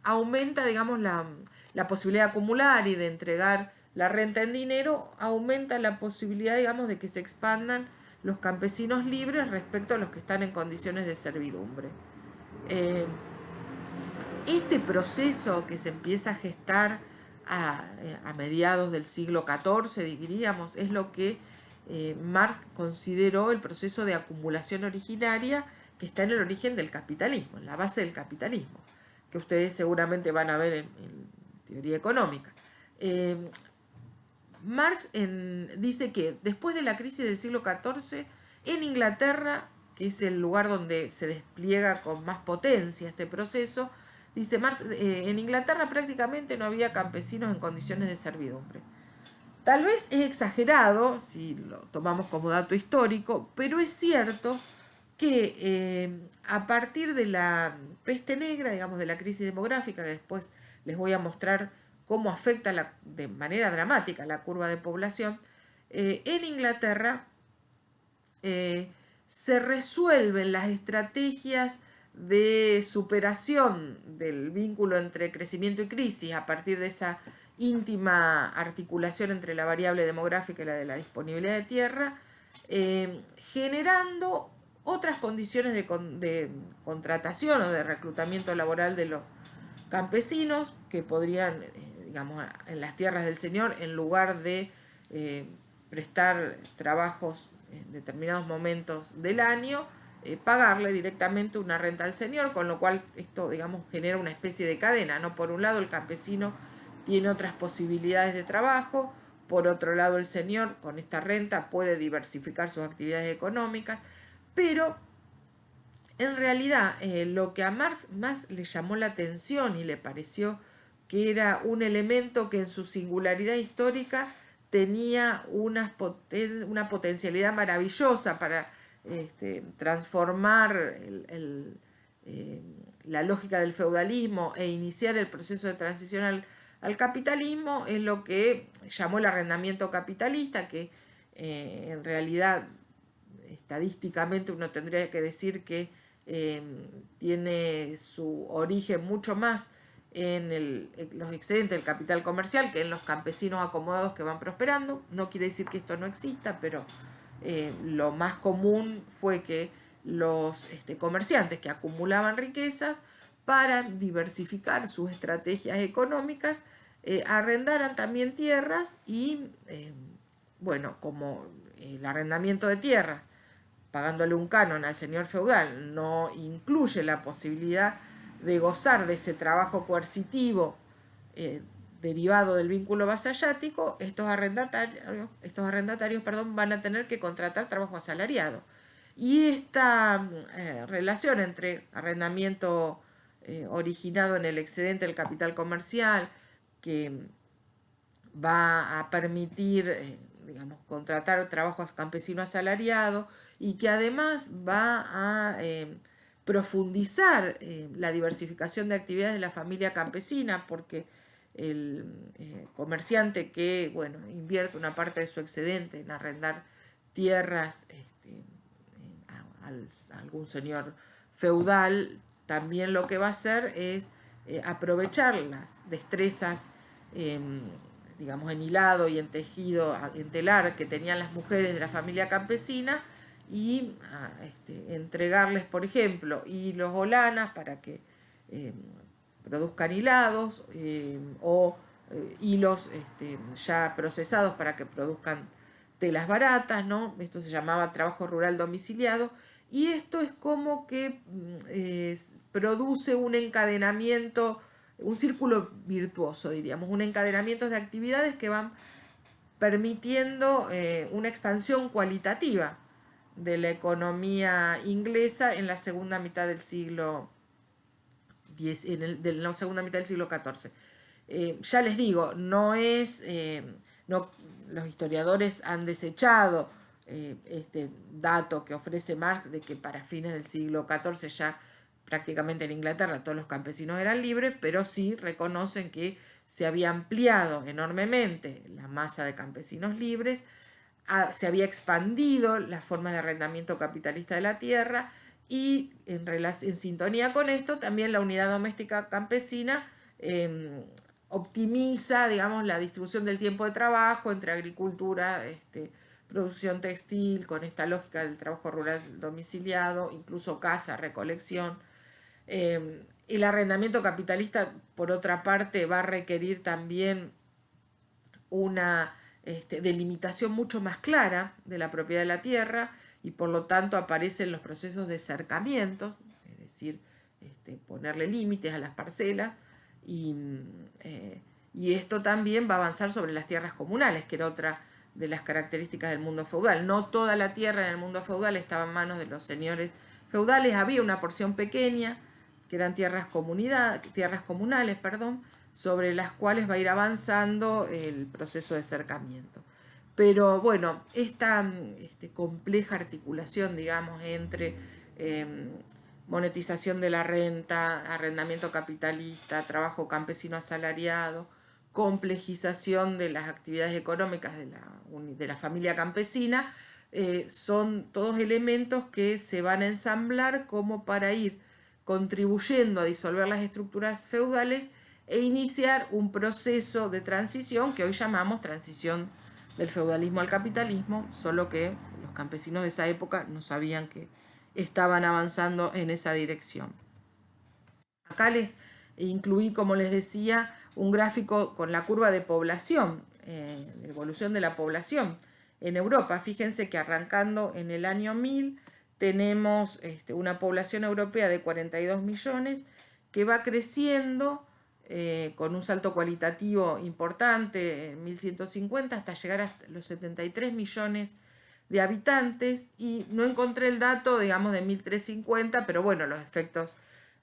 aumenta, digamos, la posibilidad de acumular y de entregar la renta en dinero, aumenta la posibilidad, digamos, de que se expandan los campesinos libres respecto a los que están en condiciones de servidumbre. Este proceso que se empieza a gestar a mediados del siglo XIV, diríamos, es lo que Marx consideró el proceso de acumulación originaria que está en el origen del capitalismo, en la base del capitalismo, que ustedes seguramente van a ver en teoría económica. Marx dice que después de la crisis del siglo XIV, en Inglaterra, que es el lugar donde se despliega con más potencia este proceso, dice Marx, en Inglaterra prácticamente no había campesinos en condiciones de servidumbre. Tal vez es exagerado, si lo tomamos como dato histórico, pero es cierto que a partir de la peste negra, digamos, de la crisis demográfica, que después les voy a mostrar cómo afecta de manera dramática la curva de población, en Inglaterra se resuelven las estrategias de superación del vínculo entre crecimiento y crisis a partir de esa íntima articulación entre la variable demográfica y la de la disponibilidad de tierra, generando otras condiciones de contratación o de reclutamiento laboral de los campesinos que podrían, digamos, en las tierras del señor, en lugar de prestar trabajos en determinados momentos del año, pagarle directamente una renta al señor, con lo cual esto, digamos, genera una especie de cadena, ¿no? Por un lado el campesino tiene otras posibilidades de trabajo, por otro lado el señor con esta renta puede diversificar sus actividades económicas, pero en realidad lo que a Marx más le llamó la atención y le pareció que era un elemento que en su singularidad histórica tenía una potencialidad maravillosa para transformar la lógica del feudalismo e iniciar el proceso de transición al capitalismo, es lo que llamó el arrendamiento capitalista, que en realidad estadísticamente uno tendría que decir que tiene su origen mucho más en los excedentes del capital comercial que en los campesinos acomodados que van prosperando. No quiere decir que esto no exista, pero lo más común fue que los comerciantes que acumulaban riquezas para diversificar sus estrategias económicas arrendaran también tierras y, bueno, como el arrendamiento de tierras pagándole un canon al señor feudal no incluye la posibilidad de gozar de ese trabajo coercitivo derivado del vínculo vasallático, estos arrendatarios van a tener que contratar trabajo asalariado. Y esta relación entre arrendamiento originado en el excedente del capital comercial, que va a permitir, digamos, contratar trabajo campesino asalariado, y que además va a profundizar la diversificación de actividades de la familia campesina, porque el comerciante que, bueno, invierte una parte de su excedente en arrendar tierras a algún señor feudal, también lo que va a hacer es aprovechar las destrezas digamos, en hilado y en tejido, en telar, que tenían las mujeres de la familia campesina, y entregarles, por ejemplo, hilos o lanas para que produzcan hilados, o hilos ya procesados para que produzcan telas baratas, ¿no? Esto se llamaba trabajo rural domiciliado, y esto es como que produce un encadenamiento, un círculo virtuoso, diríamos, un encadenamiento de actividades que van permitiendo una expansión cualitativa de la economía inglesa en la segunda mitad del siglo XIV. Ya les digo, no es, los historiadores han desechado este dato que ofrece Marx de que para fines del siglo XIV ya prácticamente en Inglaterra todos los campesinos eran libres, pero sí reconocen que se había ampliado enormemente la masa de campesinos libres, se había expandido las formas de arrendamiento capitalista de la tierra, y en sintonía con esto también la unidad doméstica campesina optimiza, digamos, la distribución del tiempo de trabajo entre agricultura, producción textil, con esta lógica del trabajo rural domiciliado, incluso caza, recolección. El arrendamiento capitalista, por otra parte, va a requerir también una delimitación mucho más clara de la propiedad de la tierra y por lo tanto aparecen los procesos de cercamientos, es decir, ponerle límites a las parcelas y, y esto también va a avanzar sobre las tierras comunales, que era otra de las características del mundo feudal. No toda la tierra en el mundo feudal estaba en manos de los señores feudales, había una porción pequeña que eran tierras comunales, perdón, sobre las cuales va a ir avanzando el proceso de cercamiento. Pero bueno, esta compleja articulación, digamos, entre monetización de la renta, arrendamiento capitalista, trabajo campesino asalariado, complejización de las actividades económicas de la familia campesina, son todos elementos que se van a ensamblar como para ir contribuyendo a disolver las estructuras feudales e iniciar un proceso de transición que hoy llamamos transición del feudalismo al capitalismo, solo que los campesinos de esa época no sabían que estaban avanzando en esa dirección. Acá les incluí, como les decía, un gráfico con la curva de población, de evolución de la población en Europa. Fíjense que arrancando en el año 1000 tenemos una población europea de 42 millones que va creciendo con un salto cualitativo importante en 1150 hasta llegar a los 73 millones de habitantes, y no encontré el dato, digamos, de 1350, pero bueno, los efectos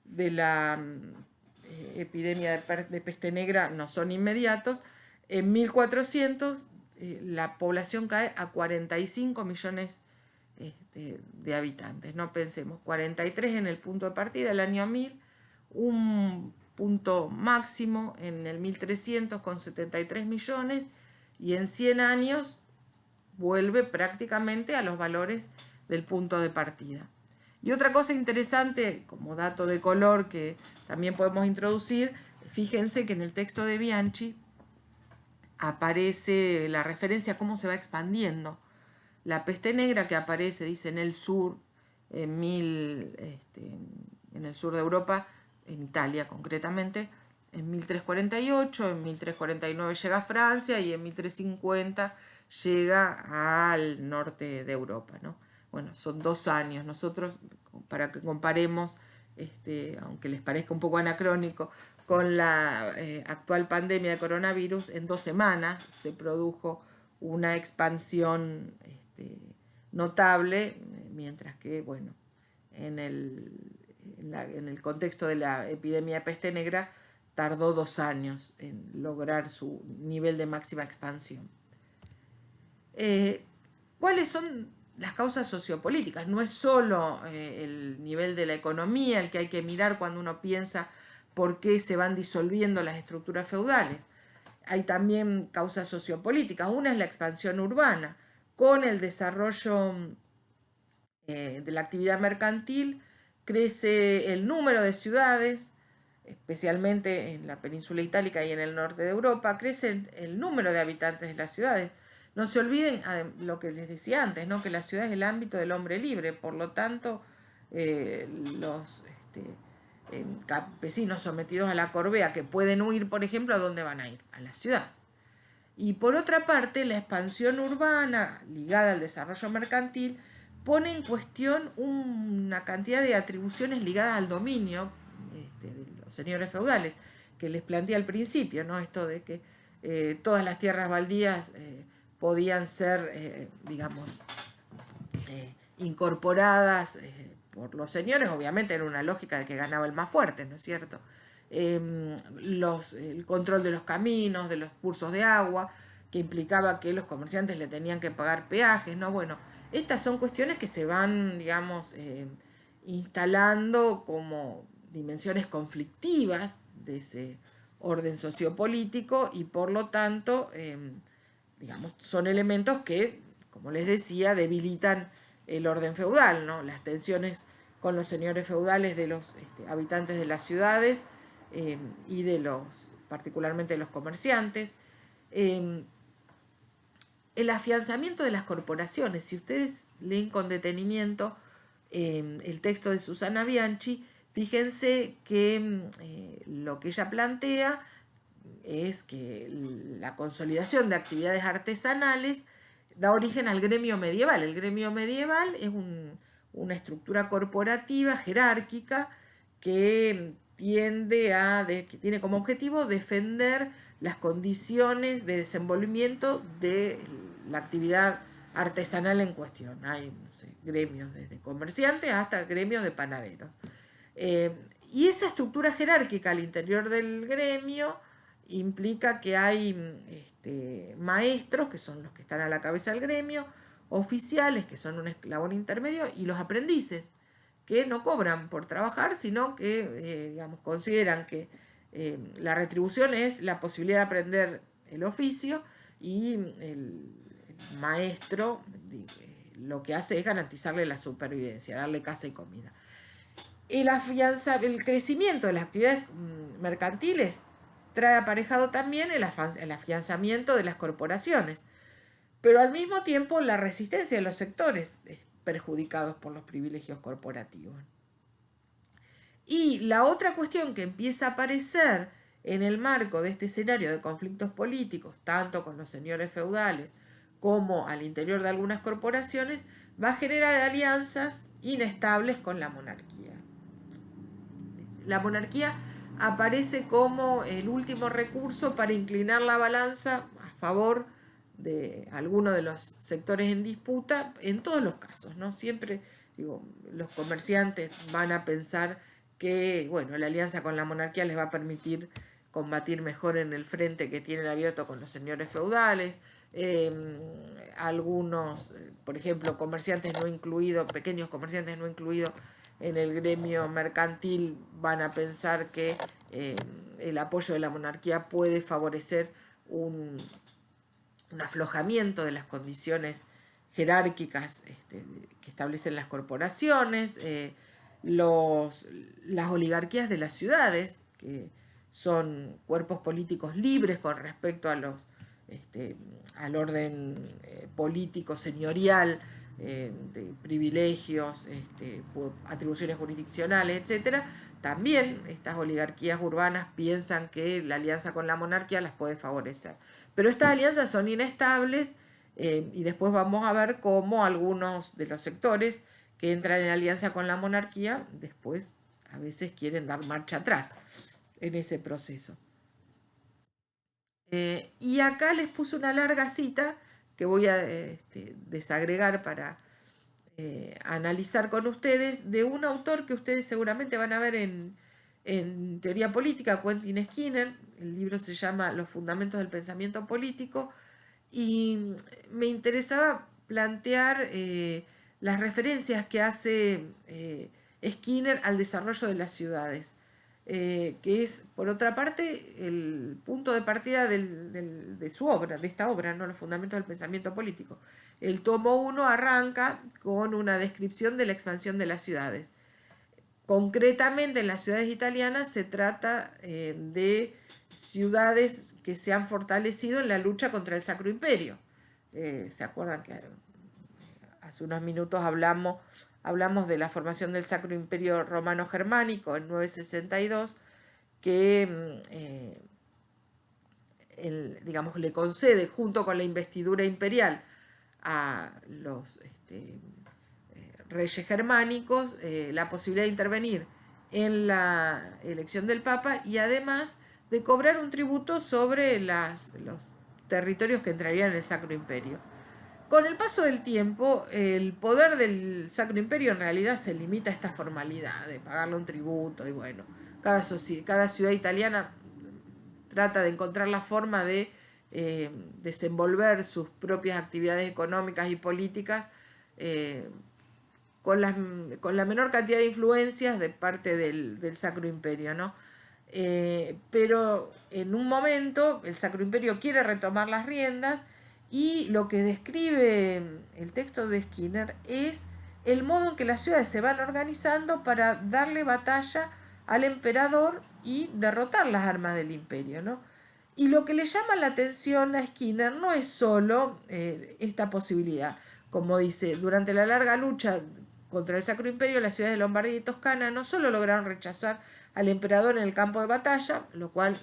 de la epidemia de peste negra no son inmediatos. En 1400 la población cae a 45 millones de habitantes. No pensemos, 43 en el punto de partida, el año 1000, un punto máximo en el 1300 con 73 millones, y en 100 años vuelve prácticamente a los valores del punto de partida. Y otra cosa interesante, como dato de color que también podemos introducir, fíjense que en el texto de Bianchi aparece la referencia a cómo se va expandiendo. La peste negra que aparece, dice, en el sur, en el sur de Europa, en Italia concretamente, en 1348, en 1349 llega a Francia y en 1350 llega al norte de Europa, ¿no? Bueno, son 2 años. Nosotros, para que comparemos, aunque les parezca un poco anacrónico, con la actual pandemia de coronavirus, en 2 semanas se produjo una expansión notable, mientras que, bueno, en el contexto de la epidemia de peste negra tardó 2 años en lograr su nivel de máxima expansión. ¿Cuáles son las causas sociopolíticas? No es solo el nivel de la economía el que hay que mirar cuando uno piensa por qué se van disolviendo las estructuras feudales. Hay también causas sociopolíticas. Una es la expansión urbana. Con el desarrollo de la actividad mercantil crece el número de ciudades, especialmente en la península itálica y en el norte de Europa, crece el número de habitantes de las ciudades. No se olviden lo que les decía antes, ¿no? Que la ciudad es el ámbito del hombre libre, por lo tanto, los campesinos sometidos a la corvea que pueden huir, por ejemplo, ¿a dónde van a ir? A la ciudad. Y por otra parte, la expansión urbana ligada al desarrollo mercantil pone en cuestión una cantidad de atribuciones ligadas al dominio de los señores feudales, que les planteé al principio, ¿no? Esto de que todas las tierras baldías podían ser, digamos, incorporadas por los señores, obviamente era una lógica de que ganaba el más fuerte, ¿no es cierto? El control de los caminos, de los cursos de agua, que implicaba que los comerciantes le tenían que pagar peajes, ¿no? Bueno, estas son cuestiones que se van, digamos, instalando como dimensiones conflictivas de ese orden sociopolítico y por lo tanto, digamos, son elementos que, como les decía, debilitan el orden feudal, ¿no? Las tensiones con los señores feudales de los habitantes de las ciudades y particularmente de los comerciantes. el afianzamiento de las corporaciones. Si ustedes leen con detenimiento el texto de Susana Bianchi, fíjense que lo que ella plantea es que la consolidación de actividades artesanales da origen al gremio medieval. El gremio medieval es una estructura corporativa jerárquica que que tiene como objetivo defender las condiciones de desenvolvimiento de la actividad artesanal en cuestión. Hay, no sé, gremios desde comerciantes hasta gremios de panaderos. Y esa estructura jerárquica al interior del gremio implica que hay maestros, que son los que están a la cabeza del gremio, oficiales, que son un eslabón intermedio, y los aprendices, que no cobran por trabajar, sino que digamos, consideran que la retribución es la posibilidad de aprender el oficio, y el maestro lo que hace es garantizarle la supervivencia, darle casa y comida. El crecimiento de las actividades mercantiles trae aparejado también el afianzamiento de las corporaciones, pero al mismo tiempo la resistencia de los sectores perjudicados por los privilegios corporativos. Y la otra cuestión que empieza a aparecer en el marco de este escenario de conflictos políticos, tanto con los señores feudales como al interior de algunas corporaciones, va a generar alianzas inestables con la monarquía. La monarquía aparece como el último recurso para inclinar la balanza a favor de alguno de los sectores en disputa, en todos los casos, ¿no? Siempre, digo, los comerciantes van a pensar que, bueno, la alianza con la monarquía les va a permitir combatir mejor en el frente que tienen abierto con los señores feudales. Algunos, por ejemplo, comerciantes no incluidos, pequeños comerciantes no incluidos en el gremio mercantil, van a pensar que el apoyo de la monarquía puede favorecer un aflojamiento de las condiciones jerárquicas que establecen las corporaciones, las oligarquías de las ciudades, que son cuerpos políticos libres con respecto a al orden político señorial, de privilegios, atribuciones jurisdiccionales, etcétera. También estas oligarquías urbanas piensan que la alianza con la monarquía las puede favorecer. Pero estas alianzas son inestables, y después vamos a ver cómo algunos de los sectores que entran en alianza con la monarquía después a veces quieren dar marcha atrás en ese proceso. Y acá les puse una larga cita que voy a desagregar para analizar con ustedes, de un autor que ustedes seguramente van a ver en teoría política, Quentin Skinner. El libro se llama Los fundamentos del pensamiento político, y me interesaba plantear las referencias que hace Skinner al desarrollo de las ciudades, que es, por otra parte, el punto de partida de su obra, de esta obra, ¿no? Los fundamentos del pensamiento político. El tomo 1 arranca con una descripción de la expansión de las ciudades. Concretamente, en las ciudades italianas se trata de ciudades que se han fortalecido en la lucha contra el Sacro Imperio. ¿Se acuerdan que hace unos minutos hablamos de la formación del Sacro Imperio Romano Germánico en 962, que digamos, le concede, junto con la investidura imperial a los reyes germánicos, la posibilidad de intervenir en la elección del Papa, y además de cobrar un tributo sobre los territorios que entrarían en el Sacro Imperio. Con el paso del tiempo, el poder del Sacro Imperio en realidad se limita a esta formalidad de pagarle un tributo, y bueno, cada ciudad italiana trata de encontrar la forma de desenvolver sus propias actividades económicas y políticas con la menor cantidad de influencias de parte del Sacro Imperio, ¿no? Pero en un momento el Sacro Imperio quiere retomar las riendas, y lo que describe el texto de Skinner es el modo en que las ciudades se van organizando para darle batalla al emperador y derrotar las armas del imperio, ¿no? Y lo que le llama la atención a Skinner no es solo esta posibilidad. Como dice, durante la larga lucha contra el Sacro Imperio, las ciudades de Lombardía y Toscana no solo lograron rechazar al emperador en el campo de batalla, lo cual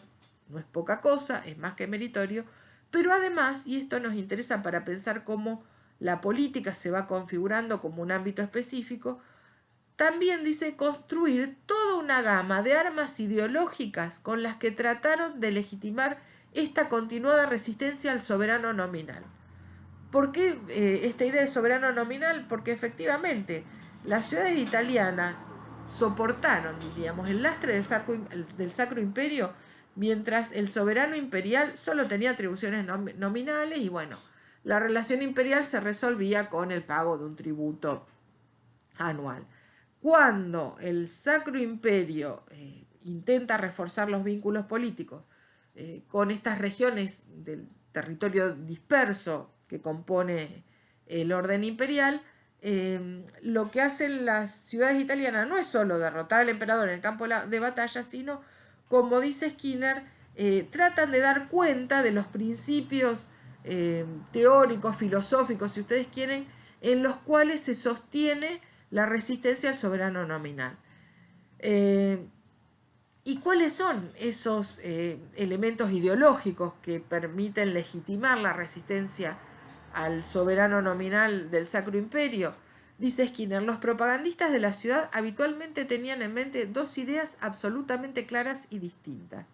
no es poca cosa, es más que meritorio, pero además, y esto nos interesa para pensar cómo la política se va configurando como un ámbito específico, también dice construir toda una gama de armas ideológicas con las que trataron de legitimar esta continuada resistencia al soberano nominal. ¿Por qué esta idea de soberano nominal? Porque efectivamente las ciudades italianas soportaron, diríamos, el lastre del Sacro Imperio, mientras el soberano imperial solo tenía atribuciones nominales y bueno, la relación imperial se resolvía con el pago de un tributo anual. Cuando el Sacro Imperio intenta reforzar los vínculos políticos con estas regiones del territorio disperso que compone el orden imperial, lo que hacen las ciudades italianas no es solo derrotar al emperador en el campo de batalla, sino, como dice Skinner, tratan de dar cuenta de los principios teóricos, filosóficos, si ustedes quieren, en los cuales se sostiene la resistencia al soberano nominal. ¿Y cuáles son esos elementos ideológicos que permiten legitimar la resistencia al soberano nominal del Sacro Imperio? Dice Skinner, los propagandistas de la ciudad habitualmente tenían en mente dos ideas absolutamente claras y distintas.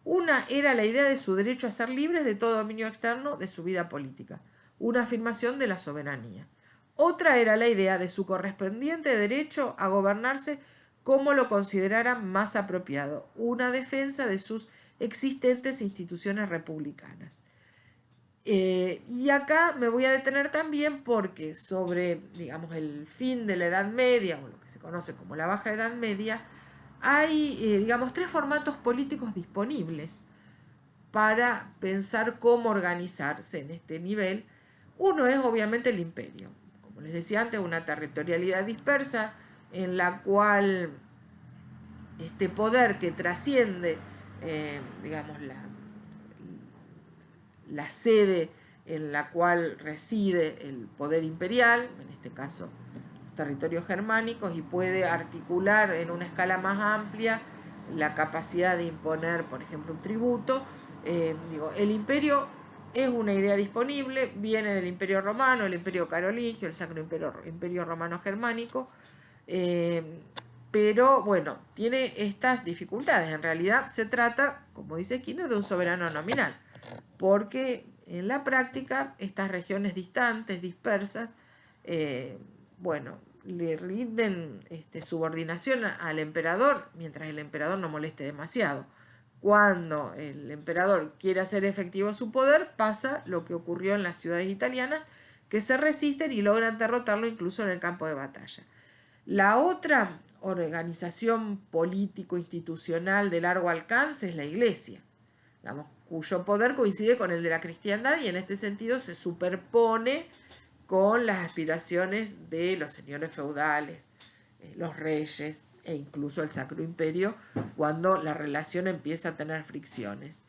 Una era la idea de su derecho a ser libres de todo dominio externo de su vida política, una afirmación de la soberanía. Otra era la idea de su correspondiente derecho a gobernarse como lo consideraran más apropiado, una defensa de sus existentes instituciones republicanas. Y acá me voy a detener también porque sobre, digamos, el fin de la Edad Media, o lo que se conoce como la Baja Edad Media, hay, digamos, tres formatos políticos disponibles para pensar cómo organizarse en este nivel. Uno es obviamente el imperio, como les decía antes, una territorialidad dispersa en la cual este poder que trasciende, digamos, la sede en la cual reside el poder imperial, en este caso los territorios germánicos, y puede articular en una escala más amplia la capacidad de imponer, por ejemplo, un tributo. El imperio es una idea disponible, viene del imperio romano, el imperio carolingio, el sacro imperio romano germánico, pero bueno, tiene estas dificultades. En realidad se trata, como dice Skinner, de un soberano nominal, porque en la práctica estas regiones distantes, dispersas, bueno, le rinden subordinación al emperador mientras el emperador no moleste demasiado. Cuando el emperador quiere hacer efectivo su poder, pasa lo que ocurrió en las ciudades italianas, que se resisten y logran derrotarlo incluso en el campo de batalla. La otra organización político-institucional de largo alcance es la Iglesia, digamos, cuyo poder coincide con el de la cristiandad y en este sentido se superpone con las aspiraciones de los señores feudales, los reyes e incluso el Sacro Imperio, cuando la relación empieza a tener fricciones.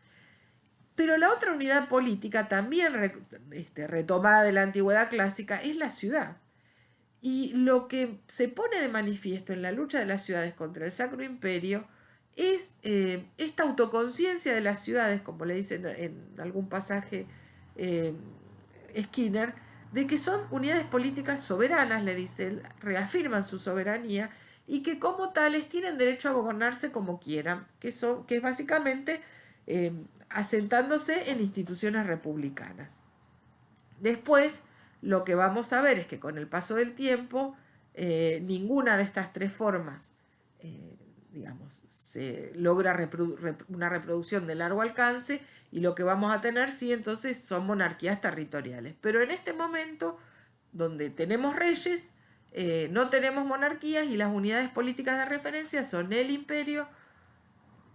Pero la otra unidad política, también retomada de la antigüedad clásica, es la ciudad. Y lo que se pone de manifiesto en la lucha de las ciudades contra el Sacro Imperio es esta autoconciencia de las ciudades, como le dicen en algún pasaje eh, Skinner, de que son unidades políticas soberanas, le dicen, reafirman su soberanía y que como tales tienen derecho a gobernarse como quieran, que es básicamente asentándose en instituciones republicanas. Después, lo que vamos a ver es que con el paso del tiempo, ninguna de estas tres formas, digamos, se logra una reproducción de largo alcance y lo que vamos a tener, sí, entonces son monarquías territoriales. Pero en este momento, donde tenemos reyes, no tenemos monarquías y las unidades políticas de referencia son el imperio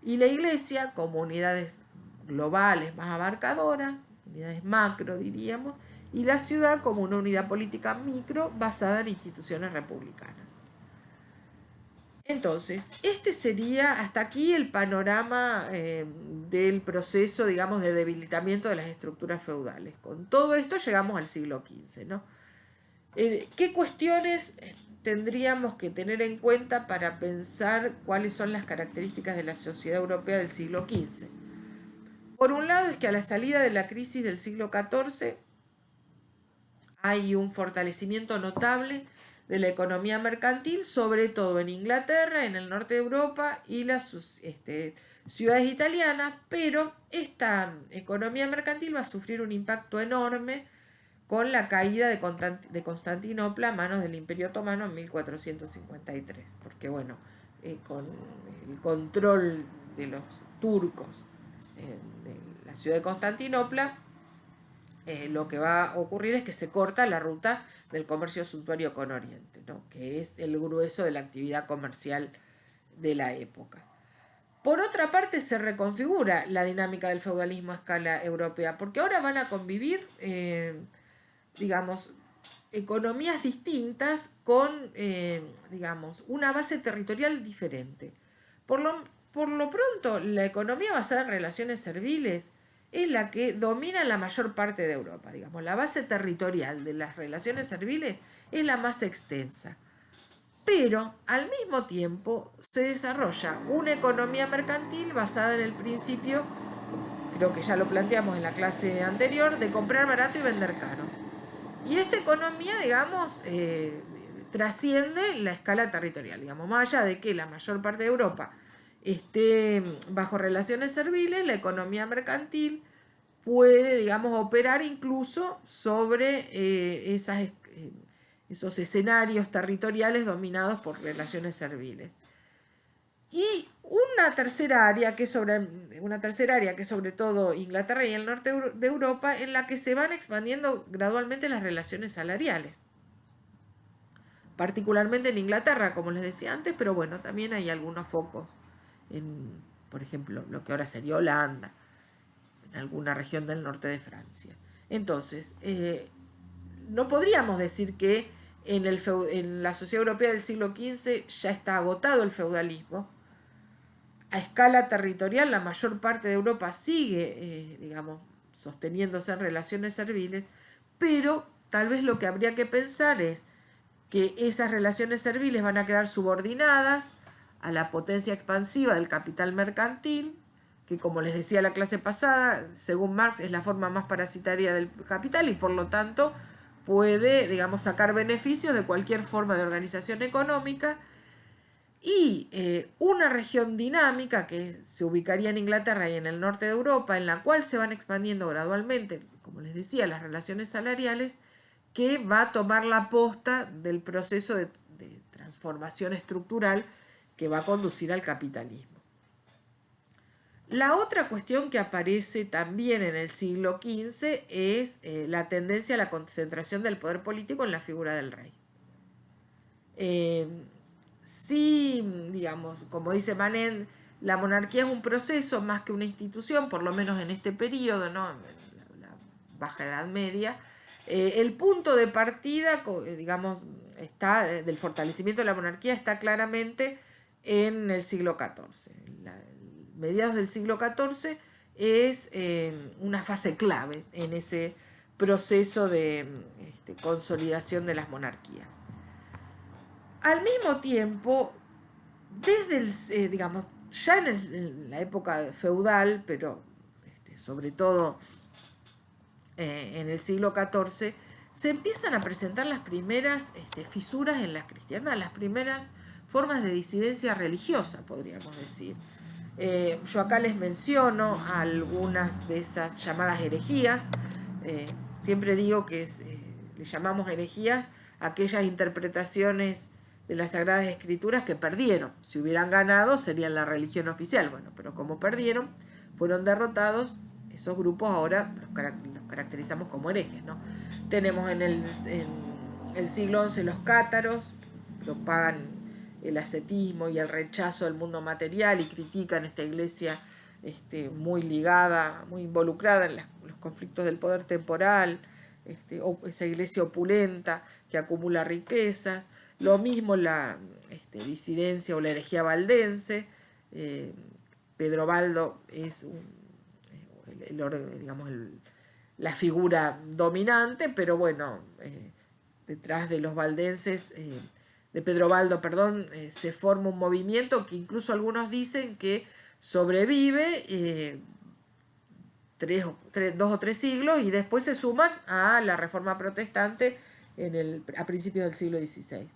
y la iglesia como unidades globales más abarcadoras, unidades macro diríamos, y la ciudad como una unidad política micro basada en instituciones republicanas. Entonces, este sería hasta aquí el panorama del proceso, digamos, de debilitamiento de las estructuras feudales. Con todo esto llegamos al siglo XV, ¿no? ¿Qué cuestiones tendríamos que tener en cuenta para pensar cuáles son las características de la sociedad europea del siglo XV? Por un lado es que a la salida de la crisis del siglo XIV hay un fortalecimiento notable de la economía mercantil, sobre todo en Inglaterra, en el norte de Europa y las ciudades italianas, pero esta economía mercantil va a sufrir un impacto enorme con la caída de Constantinopla a manos del Imperio Otomano en 1453, porque bueno, con el control de los turcos de la ciudad de Constantinopla, lo que va a ocurrir es que se corta la ruta del comercio suntuario con Oriente, ¿no? Que es el grueso de la actividad comercial de la época. Por otra parte, se reconfigura la dinámica del feudalismo a escala europea, porque ahora van a convivir, digamos, economías distintas con, digamos, una base territorial diferente. Por lo pronto, la economía basada en relaciones serviles es la que domina la mayor parte de Europa. Digamos, la base territorial de las relaciones serviles es la más extensa. Pero al mismo tiempo se desarrolla una economía mercantil basada en el principio, creo que ya lo planteamos en la clase anterior, de comprar barato y vender caro. Y esta economía, digamos, trasciende la escala territorial. Digamos, más allá de que la mayor parte de Europa esté bajo relaciones serviles, la economía mercantil puede, digamos, operar incluso sobre esos escenarios territoriales dominados por relaciones serviles. Y una tercera área que es sobre todo Inglaterra y el norte de Europa, en la que se van expandiendo gradualmente las relaciones salariales, particularmente en Inglaterra, como les decía antes, pero bueno, también hay algunos focos en, por ejemplo, lo que ahora sería Holanda, en alguna región del norte de Francia. Entonces, no podríamos decir que en la sociedad europea del siglo XV ya está agotado el feudalismo. A escala territorial, la mayor parte de Europa sigue, digamos, sosteniéndose en relaciones serviles, pero tal vez lo que habría que pensar es que esas relaciones serviles van a quedar subordinadas a la potencia expansiva del capital mercantil, que como les decía la clase pasada, según Marx es la forma más parasitaria del capital y por lo tanto puede, digamos, sacar beneficios de cualquier forma de organización económica. Y una región dinámica que se ubicaría en Inglaterra y en el norte de Europa, en la cual se van expandiendo gradualmente, como les decía, las relaciones salariales, que va a tomar la posta del proceso de transformación estructural que va a conducir al capitalismo. La otra cuestión que aparece también en el siglo XV es la tendencia a la concentración del poder político en la figura del rey. Sí, digamos, como dice Manet, la monarquía es un proceso más que una institución, por lo menos en este periodo, ¿no? En la Baja Edad Media. El punto de partida, digamos, está del fortalecimiento de la monarquía está claramente en el siglo XIV. Mediados del siglo XIV es una fase clave en ese proceso de consolidación de las monarquías. Al mismo tiempo, desde digamos, ya en la época feudal, pero sobre todo en el siglo XIV, se empiezan a presentar las primeras fisuras en la cristiandad, las primeras formas de disidencia religiosa, podríamos decir. Yo acá les menciono algunas de esas llamadas herejías. Siempre digo que le llamamos herejías a aquellas interpretaciones de las Sagradas Escrituras que perdieron. Si hubieran ganado serían la religión oficial. Bueno, pero como perdieron, fueron derrotados, esos grupos ahora los caracterizamos como herejes, ¿no? Tenemos en el siglo XI los cátaros, propagan el ascetismo y el rechazo del mundo material y critican esta iglesia muy ligada, muy involucrada en los conflictos del poder temporal, esa iglesia opulenta que acumula riquezas. Lo mismo disidencia o la herejía valdense. Pedro Baldo es digamos, la figura dominante, pero bueno, detrás de los valdenses, de Pedro Baldo, perdón, se forma un movimiento que incluso algunos dicen que sobrevive 2 o 3 siglos y después se suman a la Reforma Protestante a principios del siglo XVI.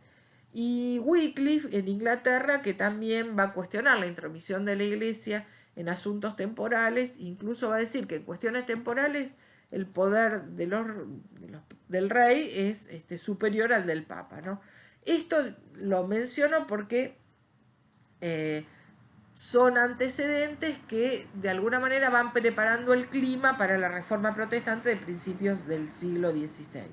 Y Wycliffe en Inglaterra, que también va a cuestionar la intromisión de la Iglesia en asuntos temporales, incluso va a decir que en cuestiones temporales el poder del rey es superior al del Papa, ¿no? Esto lo menciono porque son antecedentes que de alguna manera van preparando el clima para la Reforma Protestante de principios del siglo XVI.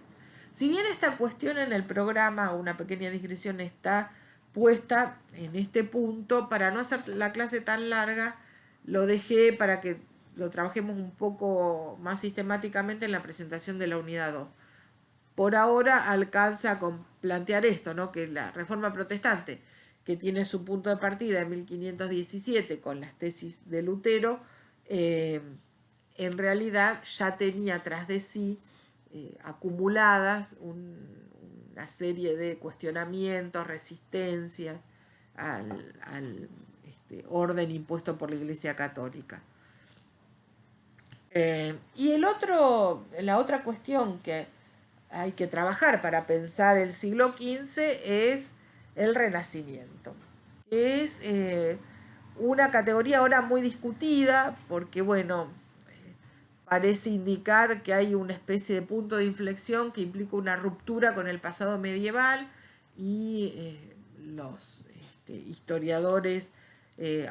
Si bien esta cuestión en el programa, una pequeña digresión, está puesta en este punto, para no hacer la clase tan larga, lo dejé para que lo trabajemos un poco más sistemáticamente en la presentación de la unidad 2. Por ahora alcanza con plantear esto, ¿no? Que la Reforma Protestante, que tiene su punto de partida en 1517 con las tesis de Lutero, en realidad ya tenía tras de sí acumuladas una serie de cuestionamientos, resistencias al orden impuesto por la Iglesia Católica. Y la otra cuestión que hay que trabajar para pensar el siglo XV es el Renacimiento, que es una categoría ahora muy discutida porque, bueno, parece indicar que hay una especie de punto de inflexión que implica una ruptura con el pasado medieval y los historiadores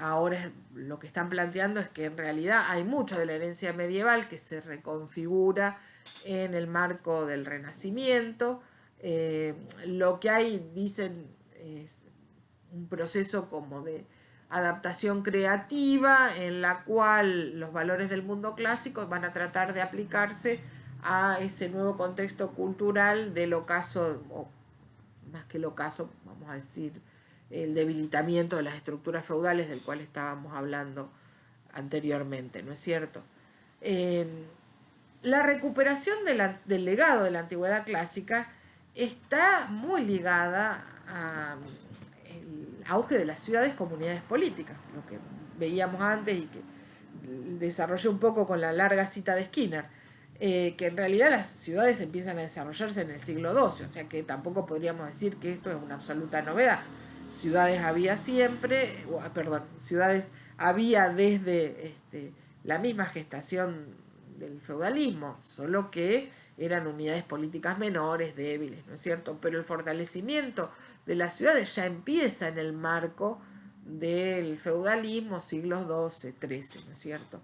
ahora lo que están planteando es que en realidad hay mucho de la herencia medieval que se reconfigura en el marco del Renacimiento. Lo que hay, dicen, es un proceso como de adaptación creativa en la cual los valores del mundo clásico van a tratar de aplicarse a ese nuevo contexto cultural del ocaso, o más que el ocaso, vamos a decir, el debilitamiento de las estructuras feudales del cual estábamos hablando anteriormente, ¿no es cierto? La recuperación del legado de la antigüedad clásica está muy ligada al auge de las ciudades comunidades políticas, lo que veíamos antes y que desarrollé un poco con la larga cita de Skinner, que en realidad las ciudades empiezan a desarrollarse en el siglo XII, o sea que tampoco podríamos decir que esto es una absoluta novedad. Ciudades había siempre, ciudades había desde la misma gestación del feudalismo, solo que eran unidades políticas menores, débiles, ¿no es cierto? Pero el fortalecimiento de las ciudades ya empieza en el marco del feudalismo, siglos XII, XIII, ¿no es cierto?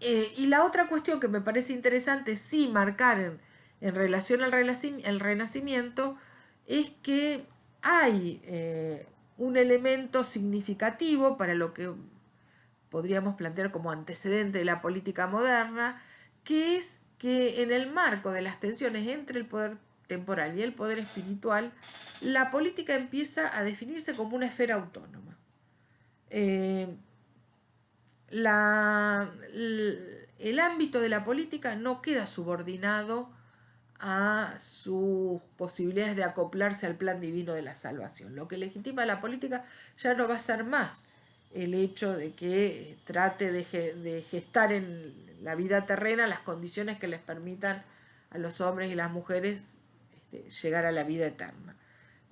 Y la otra cuestión que me parece interesante sí marcar en relación al Renacimiento es que hay un elemento significativo para lo que podríamos plantear como antecedente de la política moderna, que es que en el marco de las tensiones entre el poder temporal y el poder espiritual, la política empieza a definirse como una esfera autónoma. El ámbito de la política no queda subordinado a sus posibilidades de acoplarse al plan divino de la salvación. Lo que legitima la política ya no va a ser más el hecho de que trate de gestar en la vida terrena las condiciones que les permitan a los hombres y las mujeres llegar a la vida eterna.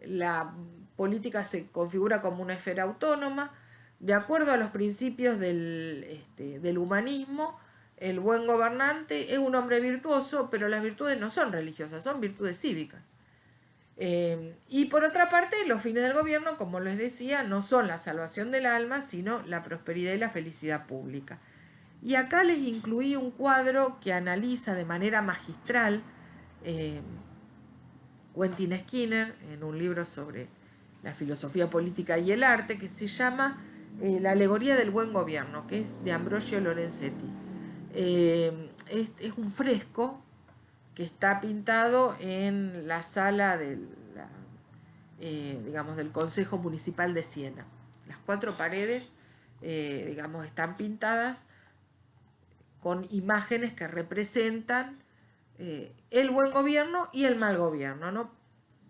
La política se configura como una esfera autónoma, de acuerdo a los principios del humanismo. El buen gobernante es un hombre virtuoso, pero las virtudes no son religiosas, son virtudes cívicas. Y por otra parte, los fines del gobierno, como les decía, no son la salvación del alma, sino la prosperidad y la felicidad pública. Y acá les incluí un cuadro que analiza de manera magistral Quentin Skinner en un libro sobre la filosofía política y el arte, que se llama La alegoría del buen gobierno, que es de Ambrogio Lorenzetti. Es un fresco que está pintado en la sala digamos, del Consejo Municipal de Siena. Las 4 paredes, digamos, están pintadas con imágenes que representan el buen gobierno y el mal gobierno, ¿no?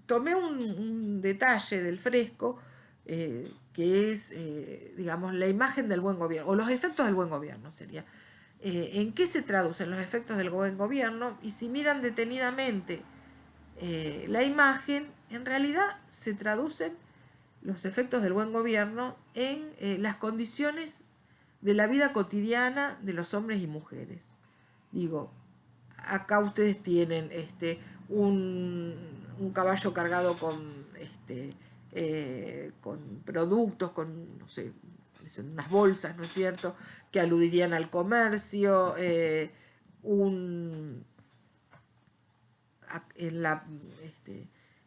Tomé un detalle del fresco que es, digamos, la imagen del buen gobierno, o los efectos del buen gobierno sería. ¿En qué se traducen los efectos del buen gobierno? Y si miran detenidamente la imagen, en realidad se traducen los efectos del buen gobierno en las condiciones de la vida cotidiana de los hombres y mujeres. Digo, acá ustedes tienen un caballo cargado con productos, con, no sé, unas bolsas, ¿no es cierto?, que aludirían al comercio, en la,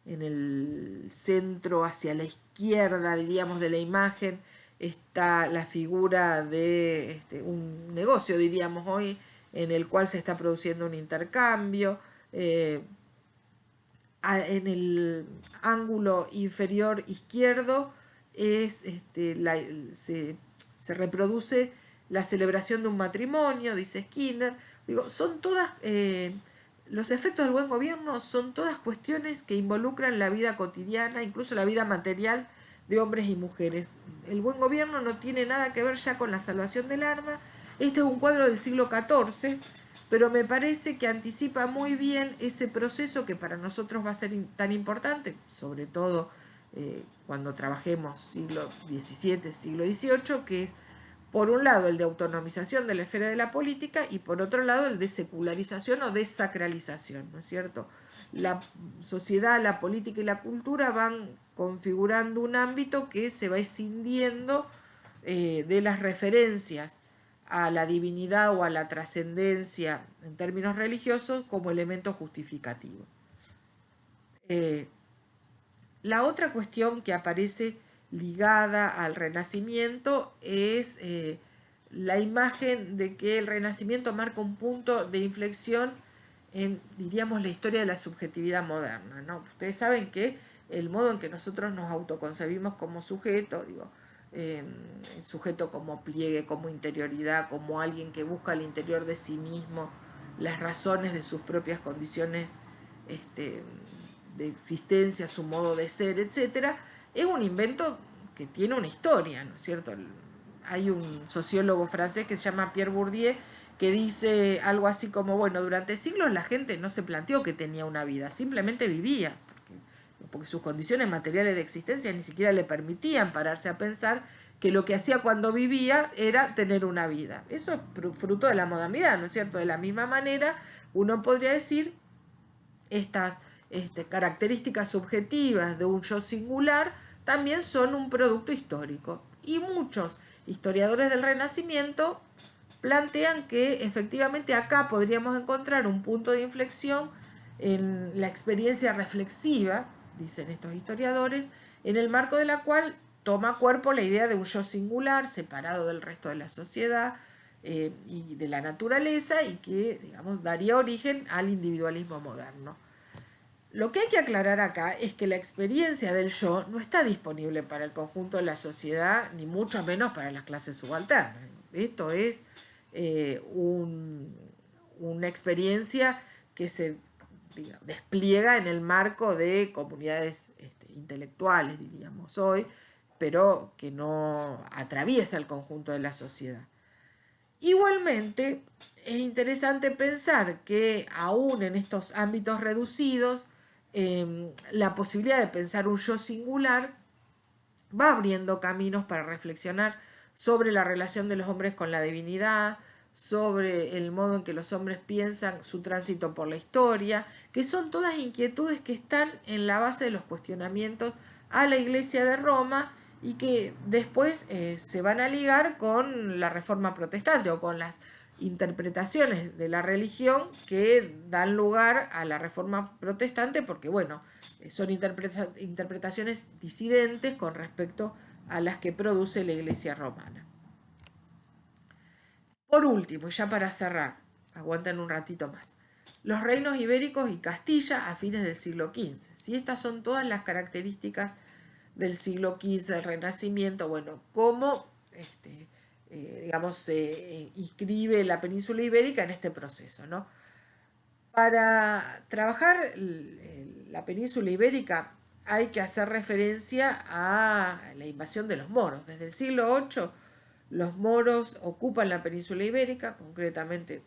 en el centro hacia la izquierda, diríamos, de la imagen, está la figura de un negocio, diríamos hoy, en el cual se está produciendo un intercambio. En el ángulo inferior izquierdo se reproduce la celebración de un matrimonio, dice Skinner. Digo, son todas, los efectos del buen gobierno son todas cuestiones que involucran la vida cotidiana, incluso la vida material de hombres y mujeres. El buen gobierno no tiene nada que ver ya con la salvación del alma. Este es un cuadro del siglo XIV, pero me parece que anticipa muy bien ese proceso que para nosotros va a ser tan importante, sobre todo cuando trabajemos siglo XVII, siglo XVIII, que es por un lado el de autonomización de la esfera de la política y por otro lado el de secularización o desacralización, ¿no es cierto? La sociedad, la política y la cultura van configurando un ámbito que se va escindiendo de las referencias a la divinidad o a la trascendencia en términos religiosos como elemento justificativo. La otra cuestión que aparece ligada al Renacimiento es la imagen de que el Renacimiento marca un punto de inflexión en, diríamos, la historia de la subjetividad moderna, ¿no? Ustedes saben que el modo en que nosotros nos autoconcebimos como sujeto, digo, sujeto como pliegue, como interioridad, como alguien que busca al interior de sí mismo las razones de sus propias condiciones de existencia, su modo de ser, etcétera, es un invento que tiene una historia, ¿no es cierto? Hay un sociólogo francés que se llama Pierre Bourdieu que dice algo así como, bueno, durante siglos la gente no se planteó que tenía una vida, simplemente vivía, porque sus condiciones materiales de existencia ni siquiera le permitían pararse a pensar que lo que hacía cuando vivía era tener una vida. Eso es fruto de la modernidad, ¿no es cierto? De la misma manera, uno podría decir estas características subjetivas de un yo singular también son un producto histórico. Y muchos historiadores del Renacimiento plantean que efectivamente acá podríamos encontrar un punto de inflexión en la experiencia reflexiva, dicen estos historiadores, en el marco de la cual toma cuerpo la idea de un yo singular, separado del resto de la sociedad y de la naturaleza, y que, digamos, daría origen al individualismo moderno. Lo que hay que aclarar acá es que la experiencia del yo no está disponible para el conjunto de la sociedad, ni mucho menos para las clases subalternas. Esto es una experiencia que se despliega en el marco de comunidades intelectuales, diríamos hoy, pero que no atraviesa el conjunto de la sociedad. Igualmente, es interesante pensar que aún en estos ámbitos reducidos, la posibilidad de pensar un yo singular va abriendo caminos para reflexionar sobre la relación de los hombres con la divinidad, sobre el modo en que los hombres piensan su tránsito por la historia, que son todas inquietudes que están en la base de los cuestionamientos a la Iglesia de Roma y que después se van a ligar con la Reforma Protestante o con las interpretaciones de la religión que dan lugar a la Reforma Protestante, porque bueno, son interpretaciones disidentes con respecto a las que produce la Iglesia romana. Por último, ya para cerrar, aguanten un ratito más, los reinos ibéricos y Castilla a fines del siglo XV. ¿Sí? Estas son todas las características del siglo XV, del Renacimiento, bueno, cómo digamos, se inscribe la península ibérica en este proceso, ¿no? Para trabajar la península ibérica hay que hacer referencia a la invasión de los moros. Desde el siglo VIII los moros ocupan la península ibérica, concretamente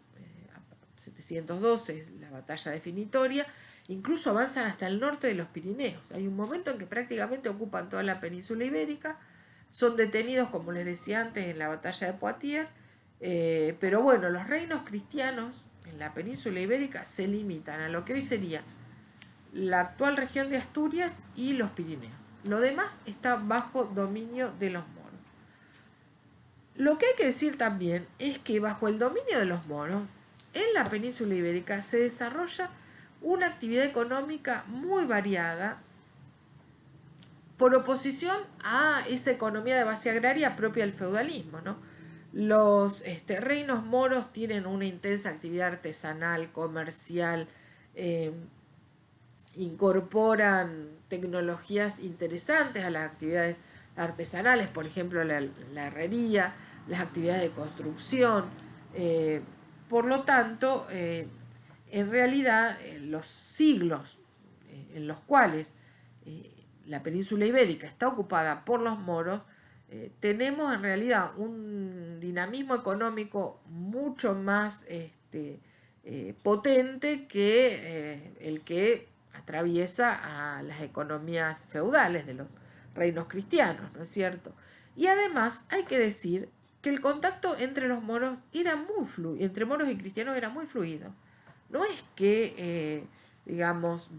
712 es la batalla definitoria, incluso avanzan hasta el norte de los Pirineos. Hay un momento en que prácticamente ocupan toda la península ibérica, son detenidos, como les decía antes, en la batalla de Poitiers, pero bueno, los reinos cristianos en la península ibérica se limitan a lo que hoy sería la actual región de Asturias y los Pirineos. Lo demás está bajo dominio de los moros. Lo que hay que decir también es que bajo el dominio de los moros, en la península ibérica se desarrolla una actividad económica muy variada por oposición a esa economía de base agraria propia del feudalismo, ¿no? Los reinos moros tienen una intensa actividad artesanal, comercial, incorporan tecnologías interesantes a las actividades artesanales, por ejemplo la herrería, las actividades de construcción. Por lo tanto, en realidad, los siglos en los cuales la península ibérica está ocupada por los moros, tenemos en realidad un dinamismo económico mucho más potente que el que atraviesa a las economías feudales de los reinos cristianos, ¿no es cierto? Y además hay que decir que el contacto entre los moros era muy fluido, entre moros y cristianos era muy fluido. No es que, digamos,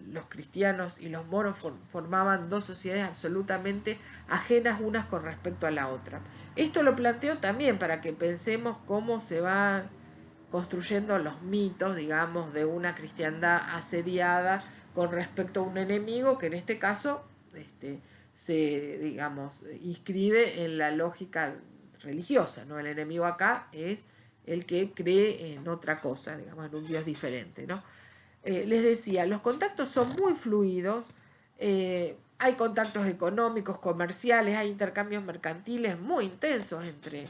los cristianos y los moros formaban dos sociedades absolutamente ajenas unas con respecto a la otra. Esto lo planteo también para que pensemos cómo se van construyendo los mitos, digamos, de una cristiandad asediada con respecto a un enemigo que en este caso se, digamos, inscribe en la lógica religiosa, ¿no? El enemigo acá es el que cree en otra cosa, digamos, en un Dios diferente, ¿no? Les decía, los contactos son muy fluidos, hay contactos económicos, comerciales, hay intercambios mercantiles muy intensos entre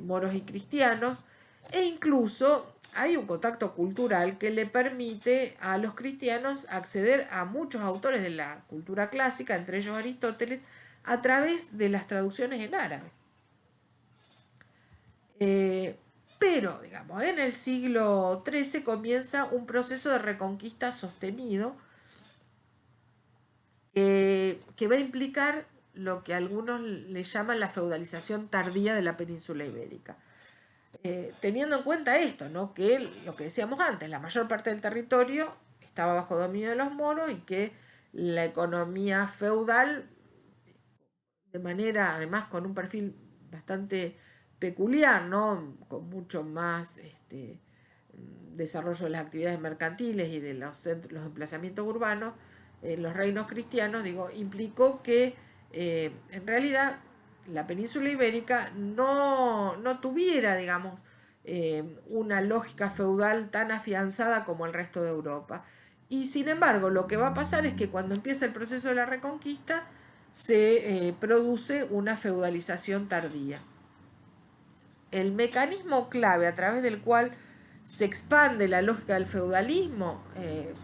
moros y cristianos, e incluso hay un contacto cultural que le permite a los cristianos acceder a muchos autores de la cultura clásica, entre ellos Aristóteles, a través de las traducciones en árabe. Pero, digamos, en el siglo XIII comienza un proceso de reconquista sostenido que va a implicar lo que algunos le llaman la feudalización tardía de la península ibérica. Teniendo en cuenta esto, ¿no? Que lo que decíamos antes, la mayor parte del territorio estaba bajo dominio de los moros y que la economía feudal, de manera, además, con un perfil bastante peculiar, ¿no? Con mucho más desarrollo de las actividades mercantiles y de los emplazamientos urbanos, los reinos cristianos, digo, implicó que en realidad la península ibérica no tuviera, digamos, una lógica feudal tan afianzada como el resto de Europa. Y sin embargo, lo que va a pasar es que cuando empieza el proceso de la reconquista, se produce una feudalización tardía. El mecanismo clave a través del cual se expande la lógica del feudalismo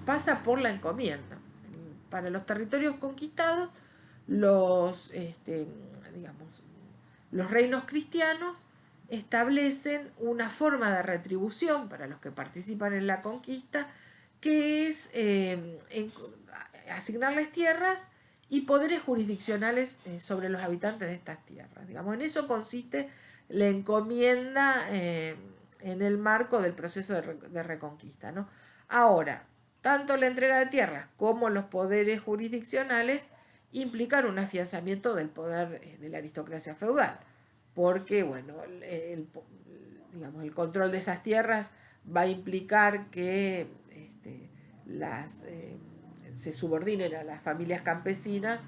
pasa por la encomienda. Para los territorios conquistados, digamos, los reinos cristianos establecen una forma de retribución para los que participan en la conquista, que es asignarles tierras y poderes jurisdiccionales sobre los habitantes de estas tierras. Digamos, en eso consiste la encomienda en el marco del proceso de reconquista, ¿no? Ahora, tanto la entrega de tierras como los poderes jurisdiccionales implican un afianzamiento del poder de la aristocracia feudal, porque bueno, digamos, el control de esas tierras va a implicar que se subordinen a las familias campesinas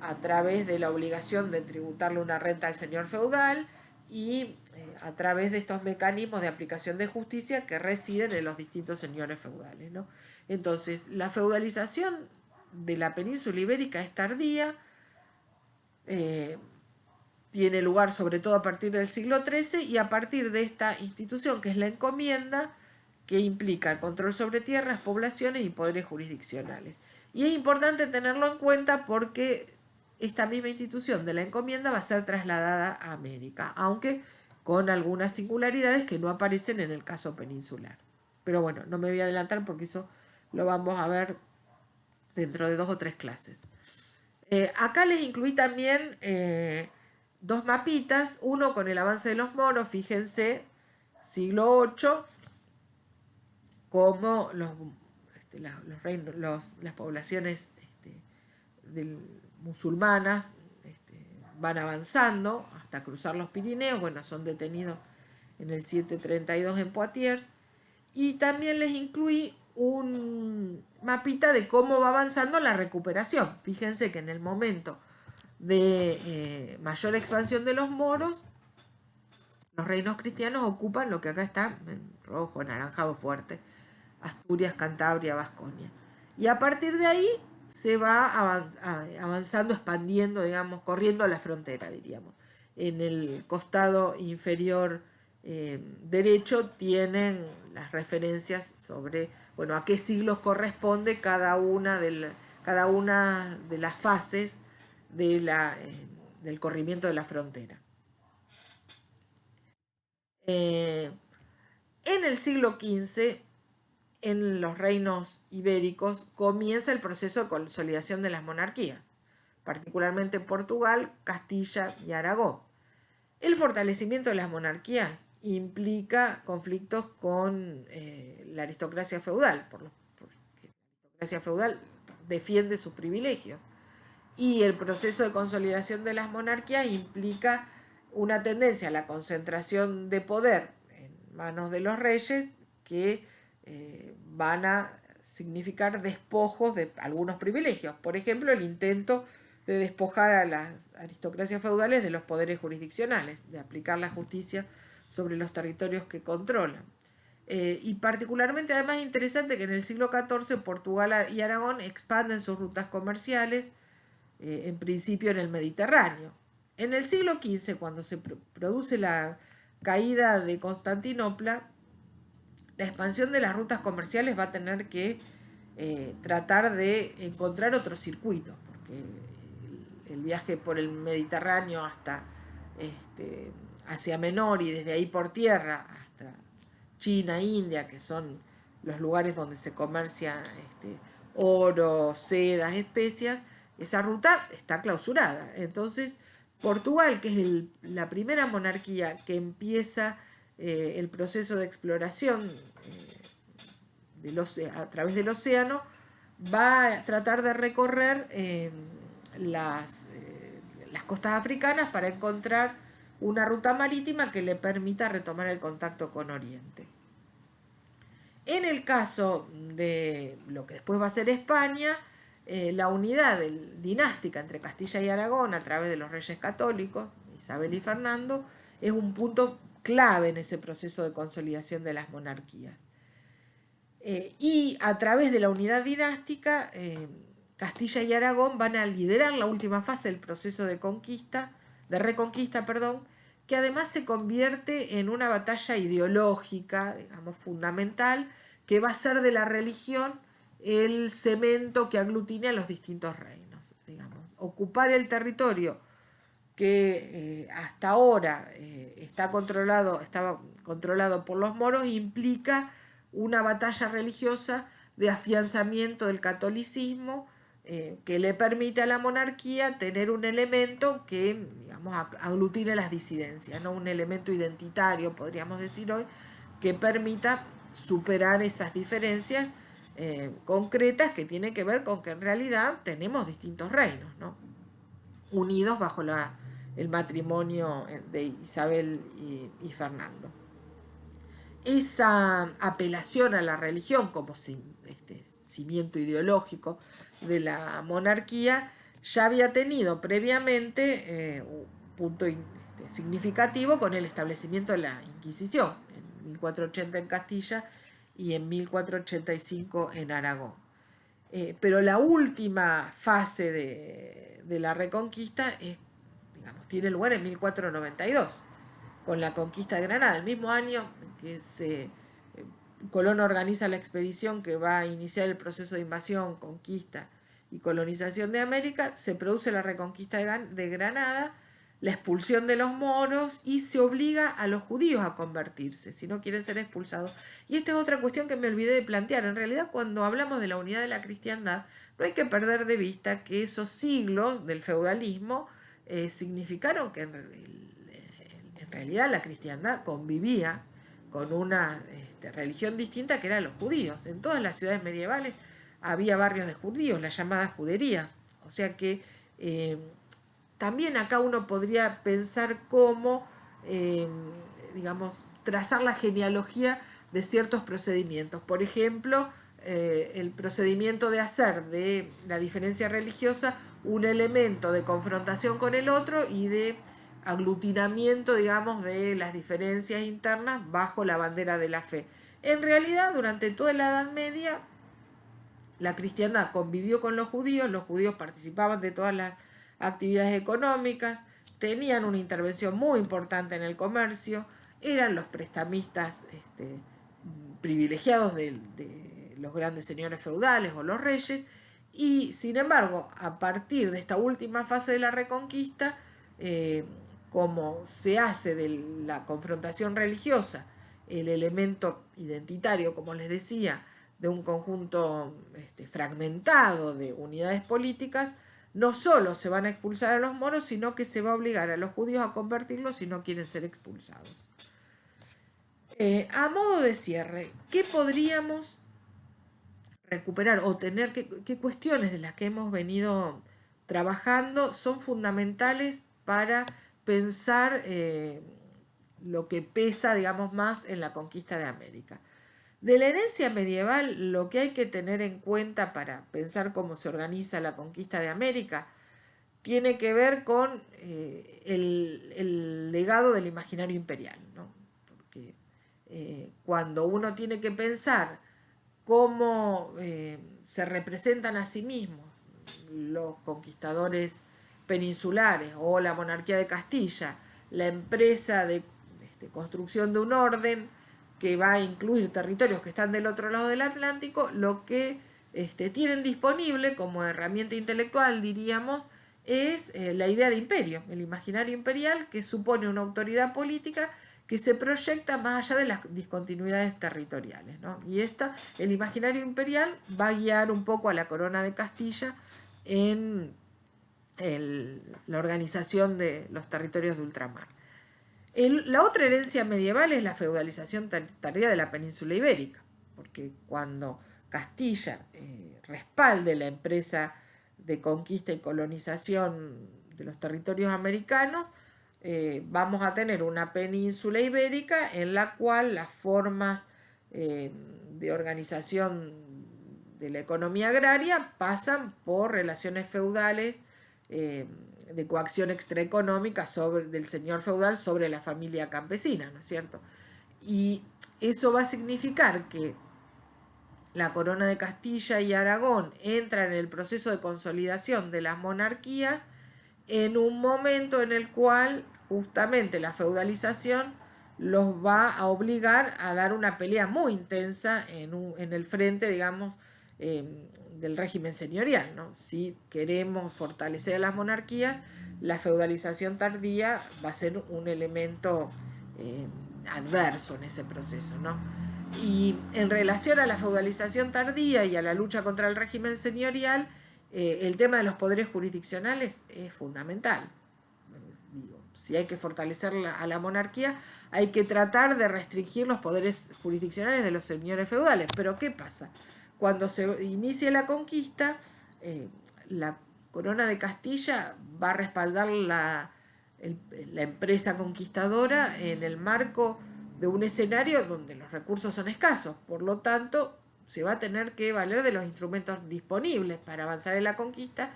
a través de la obligación de tributarle una renta al señor feudal y a través de estos mecanismos de aplicación de justicia que residen en los distintos señores feudales, ¿no? Entonces, la feudalización de la península ibérica es tardía, tiene lugar sobre todo a partir del siglo XIII y a partir de esta institución que es la encomienda, que implica el control sobre tierras, poblaciones y poderes jurisdiccionales. Y es importante tenerlo en cuenta porque esta misma institución de la encomienda va a ser trasladada a América, aunque con algunas singularidades que no aparecen en el caso peninsular. Pero bueno, no me voy a adelantar porque eso lo vamos a ver dentro de 2 o 3 clases. Acá les incluí también 2 mapitas, uno con el avance de los moros, fíjense, siglo VIII, como las poblaciones musulmanas van avanzando hasta cruzar los Pirineos. Bueno, son detenidos en el 732 en Poitiers. Y también les incluí un mapita de cómo va avanzando la recuperación. Fíjense que en el momento de mayor expansión de los moros, los reinos cristianos ocupan lo que acá está en rojo, anaranjado fuerte: Asturias, Cantabria, Vasconia. Y a partir de ahí se va avanzando, expandiendo, digamos, corriendo a la frontera, diríamos. En el costado inferior derecho tienen las referencias sobre, bueno, a qué siglos corresponde cada una de las fases del corrimiento de la frontera. En el siglo XV, en los reinos ibéricos, comienza el proceso de consolidación de las monarquías, particularmente en Portugal, Castilla y Aragón. El fortalecimiento de las monarquías implica conflictos con la aristocracia feudal, porque la aristocracia feudal defiende sus privilegios. Y el proceso de consolidación de las monarquías implica una tendencia a la concentración de poder en manos de los reyes que van a significar despojos de algunos privilegios. Por ejemplo, el intento de despojar a las aristocracias feudales de los poderes jurisdiccionales, de aplicar la justicia sobre los territorios que controlan. Y particularmente, además, interesante que en el siglo XIV Portugal y Aragón expanden sus rutas comerciales, en principio en el Mediterráneo. En el siglo XV, cuando se produce la caída de Constantinopla, la expansión de las rutas comerciales va a tener que tratar de encontrar otro circuito, porque el viaje por el Mediterráneo hasta Asia Menor y desde ahí por tierra hasta China, India, que son los lugares donde se comercia oro, sedas, especias, esa ruta está clausurada. Entonces, Portugal, que es la primera monarquía que empieza el proceso de exploración a través del océano, va a tratar de recorrer las costas africanas para encontrar una ruta marítima que le permita retomar el contacto con Oriente. En el caso de lo que después va a ser España, la unidad dinástica entre Castilla y Aragón a través de los reyes católicos, Isabel y Fernando, es un punto clave en ese proceso de consolidación de las monarquías. Y a través de la unidad dinástica, Castilla y Aragón van a liderar la última fase del proceso de reconquista, que además se convierte en una batalla ideológica, digamos, fundamental, que va a ser de la religión el cemento que aglutine a los distintos reinos, digamos. Ocupar el territorio que hasta ahora estaba controlado por los moros implica una batalla religiosa de afianzamiento del catolicismo, que le permite a la monarquía tener un elemento que, digamos, aglutine las disidencias, ¿no? Un elemento identitario, podríamos decir hoy, que permita superar esas diferencias concretas que tienen que ver con que en realidad tenemos distintos reinos, ¿no? Unidos bajo el matrimonio de Isabel y Fernando. Esa apelación a la religión como cimiento ideológico de la monarquía ya había tenido previamente un punto significativo con el establecimiento de la Inquisición, en 1480 en Castilla y en 1485 en Aragón. Pero la última fase de la Reconquista tiene lugar en 1492, con la conquista de Granada, el mismo año que Colón organiza la expedición que va a iniciar el proceso de invasión, conquista y colonización de América. Se produce la reconquista de Granada, la expulsión de los moros, y se obliga a los judíos a convertirse si no quieren ser expulsados. Y esta es otra cuestión que me olvidé de plantear. En realidad, cuando hablamos de la unidad de la cristiandad, no hay que perder de vista que esos siglos del feudalismo significaron que en realidad la cristiandad convivía con una religión distinta, que eran los judíos. En todas las ciudades medievales había barrios de judíos, las llamadas juderías. O sea que también acá uno podría pensar cómo, trazar la genealogía de ciertos procedimientos. Por ejemplo, el procedimiento de hacer de la diferencia religiosa un elemento de confrontación con el otro y de aglutinamiento, de las diferencias internas bajo la bandera de la fe. En realidad, durante toda la Edad Media, la cristiandad convivió con los judíos participaban de todas las actividades económicas, tenían una intervención muy importante en el comercio, eran los prestamistas privilegiados de los grandes señores feudales o los reyes, y sin embargo, a partir de esta última fase de la Reconquista, como se hace de la confrontación religiosa el elemento identitario, como les decía, de un conjunto fragmentado de unidades políticas, no solo se van a expulsar a los moros, sino que se va a obligar a los judíos a convertirlos si no quieren ser expulsados. A modo de cierre, ¿qué podríamos recuperar o tener? ¿Qué cuestiones de las que hemos venido trabajando son fundamentales para pensar lo que pesa, más en la conquista de América? De la herencia medieval, lo que hay que tener en cuenta para pensar cómo se organiza la conquista de América tiene que ver con el legado del imaginario imperial, ¿no? Porque cuando uno tiene que pensar cómo se representan a sí mismos los conquistadores peninsulares o la monarquía de Castilla, la empresa de construcción de un orden que va a incluir territorios que están del otro lado del Atlántico, lo que tienen disponible como herramienta intelectual, diríamos, es la idea de imperio, el imaginario imperial, que supone una autoridad política que se proyecta más allá de las discontinuidades territoriales, ¿no? Y el imaginario imperial va a guiar un poco a la corona de Castilla en la organización de los territorios de ultramar. La otra herencia medieval es la feudalización tardía de la península ibérica, porque cuando Castilla respalde la empresa de conquista y colonización de los territorios americanos, vamos a tener una península ibérica en la cual las formas de organización de la economía agraria pasan por relaciones feudales de coacción extraeconómica del señor feudal sobre la familia campesina, ¿no es cierto? Y eso va a significar que la corona de Castilla y Aragón entra en el proceso de consolidación de las monarquías en un momento en el cual justamente la feudalización los va a obligar a dar una pelea muy intensa en el frente, del régimen señorial, ¿no? Si queremos fortalecer a las monarquías, la feudalización tardía va a ser un elemento adverso en ese proceso, ¿no? Y en relación a la feudalización tardía y a la lucha contra el régimen señorial, el tema de los poderes jurisdiccionales es fundamental. Si hay que fortalecer a la monarquía, hay que tratar de restringir los poderes jurisdiccionales de los señores feudales. Pero ¿qué pasa? Cuando se inicie la conquista, la corona de Castilla va a respaldar la empresa conquistadora en el marco de un escenario donde los recursos son escasos. Por lo tanto, se va a tener que valer de los instrumentos disponibles para avanzar en la conquista,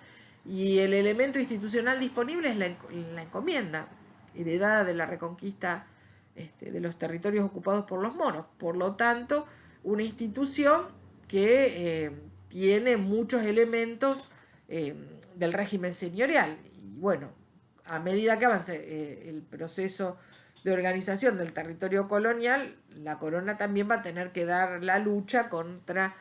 y el elemento institucional disponible es la encomienda, heredada de la reconquista de los territorios ocupados por los moros. Por lo tanto, una institución que tiene muchos elementos del régimen señorial. Y bueno, a medida que avance el proceso de organización del territorio colonial, la corona también va a tener que dar la lucha contra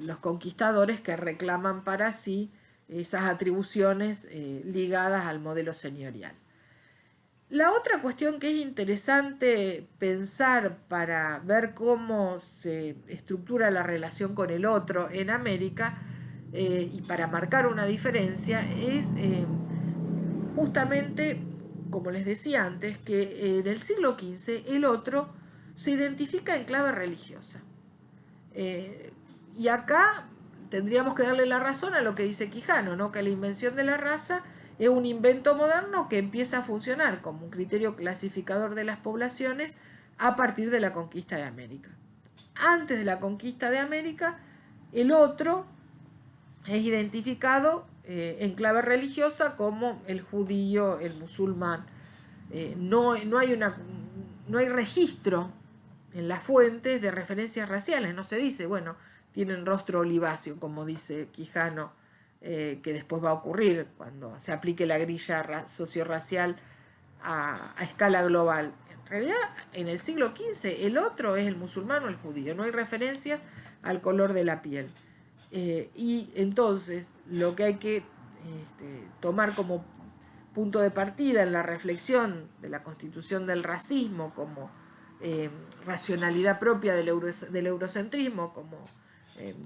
los conquistadores que reclaman para sí esas atribuciones ligadas al modelo señorial. La otra cuestión que es interesante pensar para ver cómo se estructura la relación con el otro en América y para marcar una diferencia es justamente, como les decía antes, que en el siglo XV el otro se identifica en clave religiosa. Y acá tendríamos que darle la razón a lo que dice Quijano, ¿no? Que la invención de la raza es un invento moderno que empieza a funcionar como un criterio clasificador de las poblaciones a partir de la conquista de América. Antes de la conquista de América, el otro es identificado en clave religiosa como el judío, el musulmán. No hay registro en las fuentes de referencias raciales, no se dice, bueno, tienen rostro oliváceo, como dice Quijano, que después va a ocurrir cuando se aplique la grilla sociorracial a escala global. En realidad, en el siglo XV, el otro es el musulmán o el judío, no hay referencia al color de la piel. Y entonces, lo que hay que tomar como punto de partida en la reflexión de la constitución del racismo como racionalidad propia del eurocentrismo, como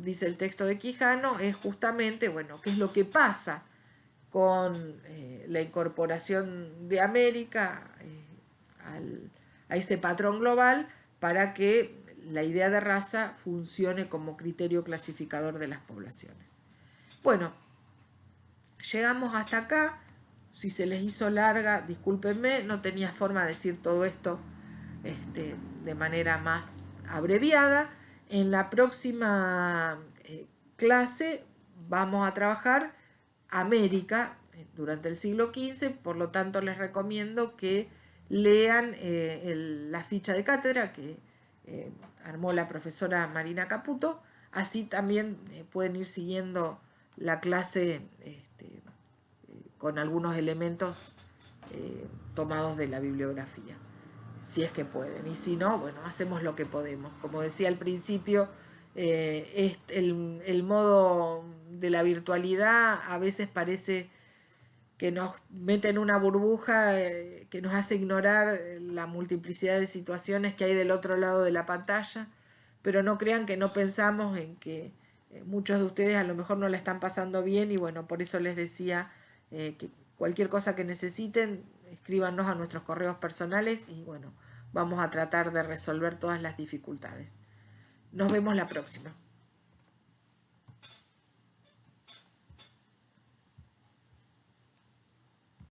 dice el texto de Quijano, es justamente, bueno, qué es lo que pasa con la incorporación de América a ese patrón global para que la idea de raza funcione como criterio clasificador de las poblaciones. Bueno, llegamos hasta acá. Si se les hizo larga, discúlpenme, no tenía forma de decir todo esto de manera más abreviada. En la próxima clase vamos a trabajar América durante el siglo XV, por lo tanto les recomiendo que lean la ficha de cátedra que armó la profesora Marina Caputo, así también pueden ir siguiendo la clase con algunos elementos tomados de la bibliografía, si es que pueden, y si no, bueno, hacemos lo que podemos. Como decía al principio, el modo de la virtualidad a veces parece que nos mete en una burbuja que nos hace ignorar la multiplicidad de situaciones que hay del otro lado de la pantalla, pero no crean que no pensamos en que muchos de ustedes a lo mejor no la están pasando bien, y bueno, por eso les decía que cualquier cosa que necesiten, escríbanos a nuestros correos personales y bueno, vamos a tratar de resolver todas las dificultades. Nos vemos la próxima.